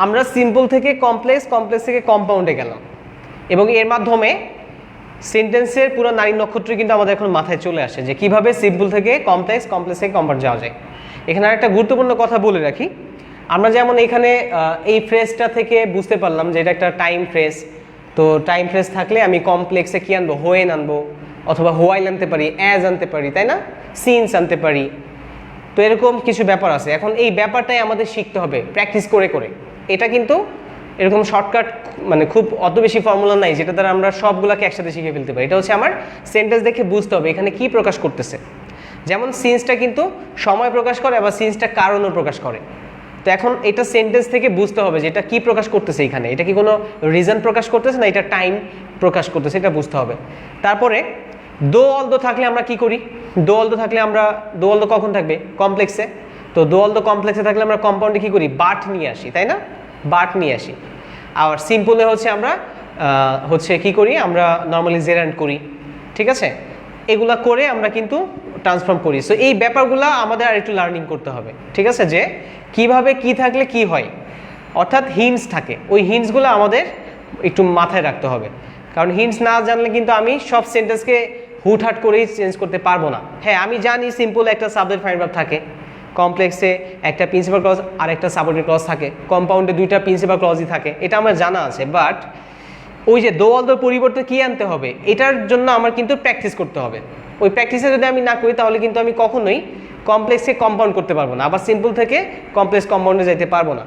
আমরা সিম্পল থেকে কমপ্লেক্স, কমপ্লেক্স থেকে কম্পাউন্ডে গেলাম এবং এর মাধ্যমে সেন্টেন্সের পুরো নারী নক্ষত্র কিন্তু আমাদের এখন মাথায় চলে আসে যে কিভাবে সিম্পল থেকে কমপ্লেক্স, কমপ্লেক্স থেকে কম্পাউন্ড যাওয়া যায়। এখানে একটা গুরুত্বপূর্ণ কথা বলে রাখি, আমরা যেমন এখানে এই ফ্রেজটা থেকে বুঝতে পারলাম যে এটা একটা টাইম ফ্রেজ। তো টাইম ফ্রেজ থাকলে আমি কমপ্লেক্সে কি আনবো, হোয়েন আনবো, অথবা হোয়াইল আনতে পারি, অ্যাজ আনতে পারি, তাই না, সিন্স আনতে পারি। তো এরকম কিছু ব্যাপার আছে। এখন এই ব্যাপারটাই আমাদের শিখতে হবে প্র্যাকটিস করে করে। এটা কিন্তু এরকম শর্টকাট, মানে খুব অত বেশি ফর্মুলা নাই যেটা দ্বারা আমরা সবগুলোকে একসাথে শিখে ফেলতে পারি। এটা হচ্ছে আমার সেন্টেন্স দেখে বুঝতে হবে এখানে কি প্রকাশ করতেছে। যেমন সিন্সটা কিন্তু সময় প্রকাশ করে, আবার সিন্সটা কারণও প্রকাশ করে। তো এখন এটা সেন্টেন্স থেকে বুঝতে হবে যে এটা কি প্রকাশ করতেছে এখানে, এটা কি কোনো রিজন প্রকাশ করতেছে না এটা টাইম প্রকাশ করতেছে, এটা বুঝতে হবে। তারপরে দো অলদো থাকলে আমরা কি করি, দো অলদো থাকলে আমরা, দো অলদো কখন থাকবে, কমপ্লেক্সে। তো দো অলদো কমপ্লেক্সে থাকলে আমরা কম্পাউন্ডে কি করি, বাট নিয়ে আসি, তাই না, বাট নিয়ে আসি। আর সিম্পলে হচ্ছে আমরা হচ্ছে কি করি, আমরা নর্মালি জেরান্ড করি, ঠিক আছে, এগুলা করে আমরা কিন্তু ট্রান্সফর্ম করি। সো এই ব্যাপারগুলো আমাদের আর একটু লার্নিং করতে হবে, ঠিক আছে, যে কিভাবে কি থাকলে কি হয়, অর্থাৎ হিন্টস থাকে, ওই হিন্টসগুলো আমাদের একটু মাথায় রাখতে হবে। কারণ হিন্টস না জানলে কিন্তু আমি সব সেন্টেন্সকে হুটহাট করেই চেঞ্জ করতে পারবো না। হ্যাঁ, আমি জানি সিম্পল একটা সাবজেক্ট ফাইনাইট ভার্ব থাকে, কমপ্লেক্সে একটা প্রিন্সিপাল ক্লজ আর একটা সাবঅর্ডিনেট ক্লজ থাকে, কম্পাউন্ডে দুইটা প্রিন্সিপাল ক্লজই থাকে, এটা আমার জানা আছে। বাট ওই যে দো অলদোর পরিবর্তে কি আনতে হবে, এটার জন্য আমার কিন্তু প্র্যাকটিস করতে হবে। ওই প্র্যাকটিসে যদি আমি না করি তাহলে কিন্তু আমি কখনোই কমপ্লেক্সে কম্পাউন্ড করতে পারবো না, আবার সিম্পল থেকে কমপ্লেক্স কম্পাউন্ডে যেতে পারবো না।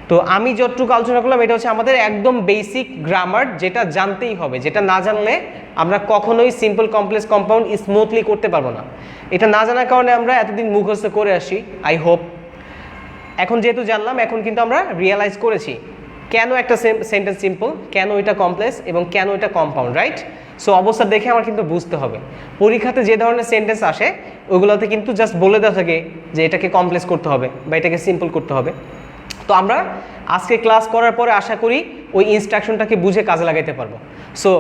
তো আমি যতটুকু আলোচনা করলাম এটা হচ্ছে আমাদের একদম বেসিক গ্রামার, যেটা জানতেই হবে, যেটা না জানলে আমরা কখনোই সিম্পল কমপ্লেক্স কম্পাউন্ড স্মুথলি করতে পারবো না। এটা না জানার কারণে আমরা এতদিন মুখস্থ করে আসি, আই হোপ এখন যেহেতু জানলাম, এখন কিন্তু আমরা রিয়েলাইজ করেছি কেন একটা সেন্টেন্স সিম্পল, কেন এটা কমপ্লেক্স এবং কেন এটা কম্পাউন্ড, রাইট। সো অবস্থা দেখে আমার কিন্তু বুঝতে হবে। পরীক্ষাতে যে ধরনের সেন্টেন্স আসে ওইগুলোতে কিন্তু জাস্ট বলে দেওয়া থাকে যে এটাকে কমপ্লেক্স করতে হবে বা এটাকে সিম্পল করতে হবে। তো আমরা আজকে ক্লাস করার পরে আশা করি ওই ইনস্ট্রাকশনটাকে বুঝে কাজে লাগাইতে পারবো। সো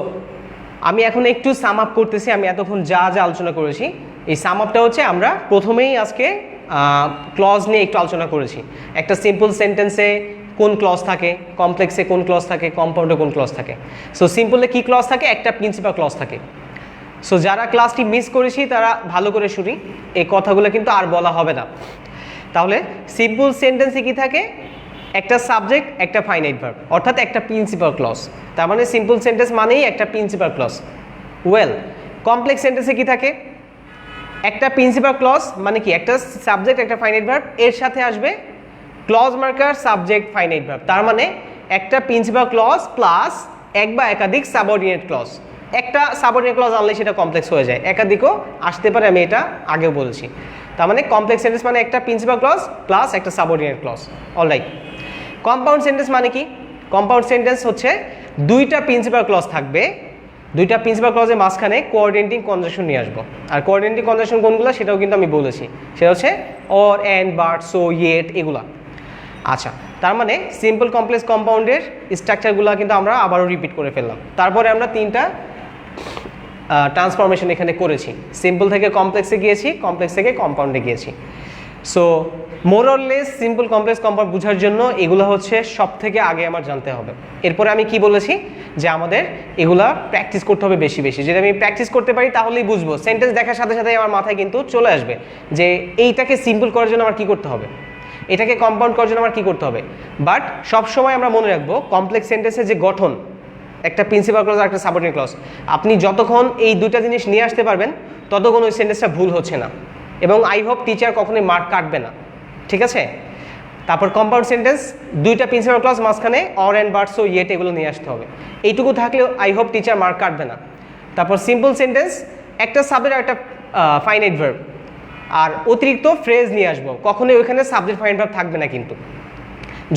আমি এখন একটু সাম আপ করতেছি, আমি এতক্ষণ যা যা আলোচনা করেছি এই সাম আপটা হচ্ছে আমরা প্রথমেই আজকে ক্লজ নিয়ে একটু আলোচনা করেছি। একটা সিম্পল সেন্টেন্সে কোন ক্লজ থাকে, কমপ্লেক্সে কোন ক্লজ থাকে, কম্পাউন্ডে কোন ক্লজ থাকে। সো সিম্পলে কি ক্লজ থাকে, একটা প্রিন্সিপাল ক্লজ থাকে। সো যারা ক্লাসটি মিস করেছি তারা ভালো করে শুনি, এই কথাগুলো কিন্তু আর বলা হবে না। তাহলে সিম্পল সেন্টেন্সে কি থাকে, একটা সাবজেক্ট, একটা ফাইনাইট ভার্ব, অর্থাৎ একটা প্রিন্সিপাল ক্লজ। তার মানে সিম্পল সেন্টেন্স মানেই একটা প্রিন্সিপাল ক্লজ। ওয়েল, কমপ্লেক্স সেন্টেন্সে কি থাকে, একটা প্রিন্সিপাল ক্লজ মানে কি, একটা সাবজেক্ট, একটা ফাইনাইট ভার্ব, এর সাথে আসবে clause marker subject finite verb. তার মানে একটা প্রিন্সিপাল ক্লজ প্লাস এক বা একাধিক সাবঅর্ডিনেট ক্লজ। একটা সাবঅর্ডিনেট ক্লজ আনলে সেটা কমপ্লেক্স হয়ে যায়, একাধিকও আসতে পারে, আমি এটা আগেও বলেছি। তার মানে কমপ্লেক্স সেন্টেন্স মানে একটা প্রিন্সিপাল ক্লজ প্লাস একটা subordinate clause. Alright, compound sentence মানে কি, কম্পাউন্ড সেন্টেন্স হচ্ছে দুইটা প্রিন্সিপাল ক্লজ থাকবে, দুইটা প্রিন্সিপাল ক্লজের মাঝখানে কোঅর্ডিনেটিং কনজাংশন নিয়ে আসবো। আর কোঅর্ডিনেটিং কনজাংশন কোনগুলো সেটাও কিন্তু আমি বলেছি, সেটা হচ্ছে or, and, but, so, yet, এগুলা। আচ্ছা, তার মানে সিম্পল কমপ্লেক্স কম্পাউন্ডের স্ট্রাকচারগুলো কিন্তু আমরা আবারও রিপিট করে ফেললাম। তারপরে আমরা তিনটা ট্রান্সফরমেশন এখানে করেছি, সিম্পল থেকে কমপ্লেক্সে গিয়েছি, কমপ্লেক্স থেকে কম্পাউন্ডে গিয়েছি। So more or less simple complex compound বোঝার জন্য এগুলো হচ্ছে সব থেকে আগে আমার জানতে হবে। এরপরে আমি কি বলেছি যে আমাদের এগুলা প্র্যাকটিস করতে হবে বেশি বেশি, যদি আমি প্র্যাকটিস করতে পারি তাহলেই বুঝবো, সেন্টেন্স দেখার সাথে সাথে আমার মাথায় কিন্তু চলে আসবে যে এইটাকে সিম্পল করার জন্য আমার কী করতে হবে, এটাকে কম্পাউন্ড করার জন্য আমার কী করতে হবে। বাট সবসময় আমরা মনে রাখবো কমপ্লেক্স সেন্টেন্সের যে গঠন, একটা প্রিন্সিপাল ক্লজ আর একটা সাবঅর্ডিনেট ক্লজ, আপনি যতক্ষণ এই দুইটা জিনিস নিয়ে আসতে পারবেন ততক্ষণ ওই সেন্টেন্সটা ভুল হচ্ছে না, এবং আই হোপ টিচার কখনোই মার্ক কাটবে না, ঠিক আছে। তারপর কম্পাউন্ড সেন্টেন্স, দুইটা প্রিন্সিপাল ক্লজ, মাঝখানে or and but so yet এগুলো নিয়ে আসতে হবে, এইটুকু থাকলেও আই হোপ টিচার মার্ক কাটবে না। তারপর সিম্পল সেন্টেন্স, একটা সাবজেক্ট আর একটা ফাইনাইট ভার্ব, আর অতিরিক্ত ফ্রেজ নিয়ে আসবো, কখনোই ওইখানে সাবজেক্ট ফাইনাইট ভার্ব থাকবে না। কিন্তু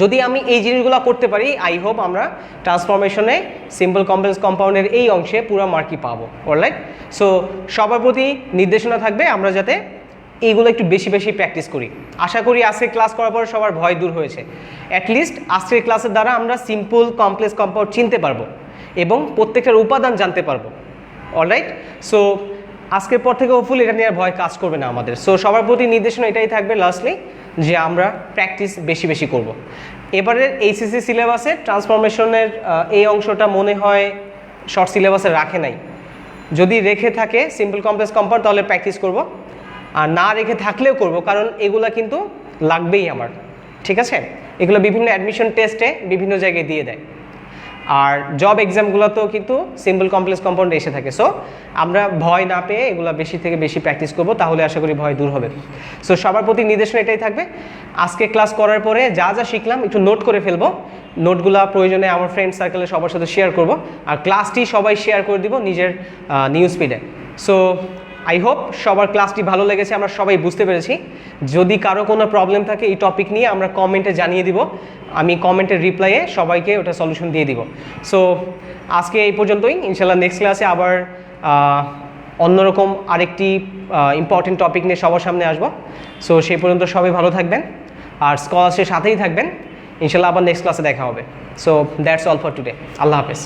যদি আমি এই জিনিসগুলো করতে পারি আই হোপ আমরা ট্রান্সফরমেশনে সিম্পল কমপ্লেক্স কম্পাউন্ডের এই অংশে পুরো মার্কই পাবো, অলরাইট। সো সবার প্রতি নির্দেশনা থাকবে আমরা যাতে এইগুলো একটু বেশি বেশি প্র্যাকটিস করি। আশা করি আজকে ক্লাস করার পর সবার ভয় দূর হয়েছে, অ্যাটলিস্ট আজকের ক্লাসের দ্বারা আমরা সিম্পল কমপ্লেক্স কম্পাউন্ড চিনতে পারবো এবং প্রত্যেকটার উপাদান জানতে পারবো, অলরাইট। সো আজকের পর থেকে হোপফুলি এটা নিয়ে আর ভয় কাজ করবে না আমাদের। সো সবার প্রতি নির্দেশনা এটাই থাকবে লাস্টলি যে আমরা প্র্যাকটিস বেশি বেশি করব। এবারের এইচএসসি সিলেবাসে ট্রান্সফরমেশনের এই অংশটা মনে হয় শর্ট সিলেবাসে রাখে নাই, যদি রেখে থাকে সিম্পল কমপ্লেক্স কম্পাউন্ড তাহলে প্র্যাকটিস করব, আর না রেখে থাকলেও করব, কারণ এগুলা কিন্তু লাগবেই আমার, ঠিক আছে। এগুলো বিভিন্ন অ্যাডমিশন টেস্টে বিভিন্ন জায়গায় দিয়ে দেয়, আর জব এক্সামগুলোতেও কিন্তু সিম্পল কমপ্লেক্স কম্পাউন্ড এসে থাকে। সো আমরা ভয় না পেয়ে এগুলো বেশি থেকে বেশি প্র্যাকটিস করব, তাহলে আশা করি ভয় দূর হবে। সো সবার প্রতি নির্দেশনা এটাই থাকবে, আজকে ক্লাস করার পরে যা যা শিখলাম একটু নোট করে ফেলবো, নোটগুলো প্রয়োজনে আমার ফ্রেন্ড সার্কেলে সবার সাথে শেয়ার করব, আর ক্লাসটি সবাই শেয়ার করে দিব নিজের নিউজ ফিডে। সো আই হোপ সবার ক্লাসটি ভালো লেগেছে, আমরা সবাই বুঝতে পেরেছি। যদি কারো কোনো প্রবলেম থাকে এই টপিক নিয়ে আমরা কমেন্টে জানিয়ে দিব, আমি কমেন্টের রিপ্লাইয়ে সবাইকে ওটা সলিউশন দিয়ে দিব। সো আজকে এই পর্যন্তই, ইনশাল্লাহ নেক্সট ক্লাসে আবার অন্যরকম আরেকটি ইম্পর্টেন্ট টপিক নিয়ে সবার সামনে আসবো। সো সেই পর্যন্ত সবাই ভালো থাকবেন আর স্কলারশিপের সাথেই থাকবেন, ইনশাল্লাহ আবার নেক্সট ক্লাসে দেখা হবে। So that's all for today, আল্লাহ হাফেজ।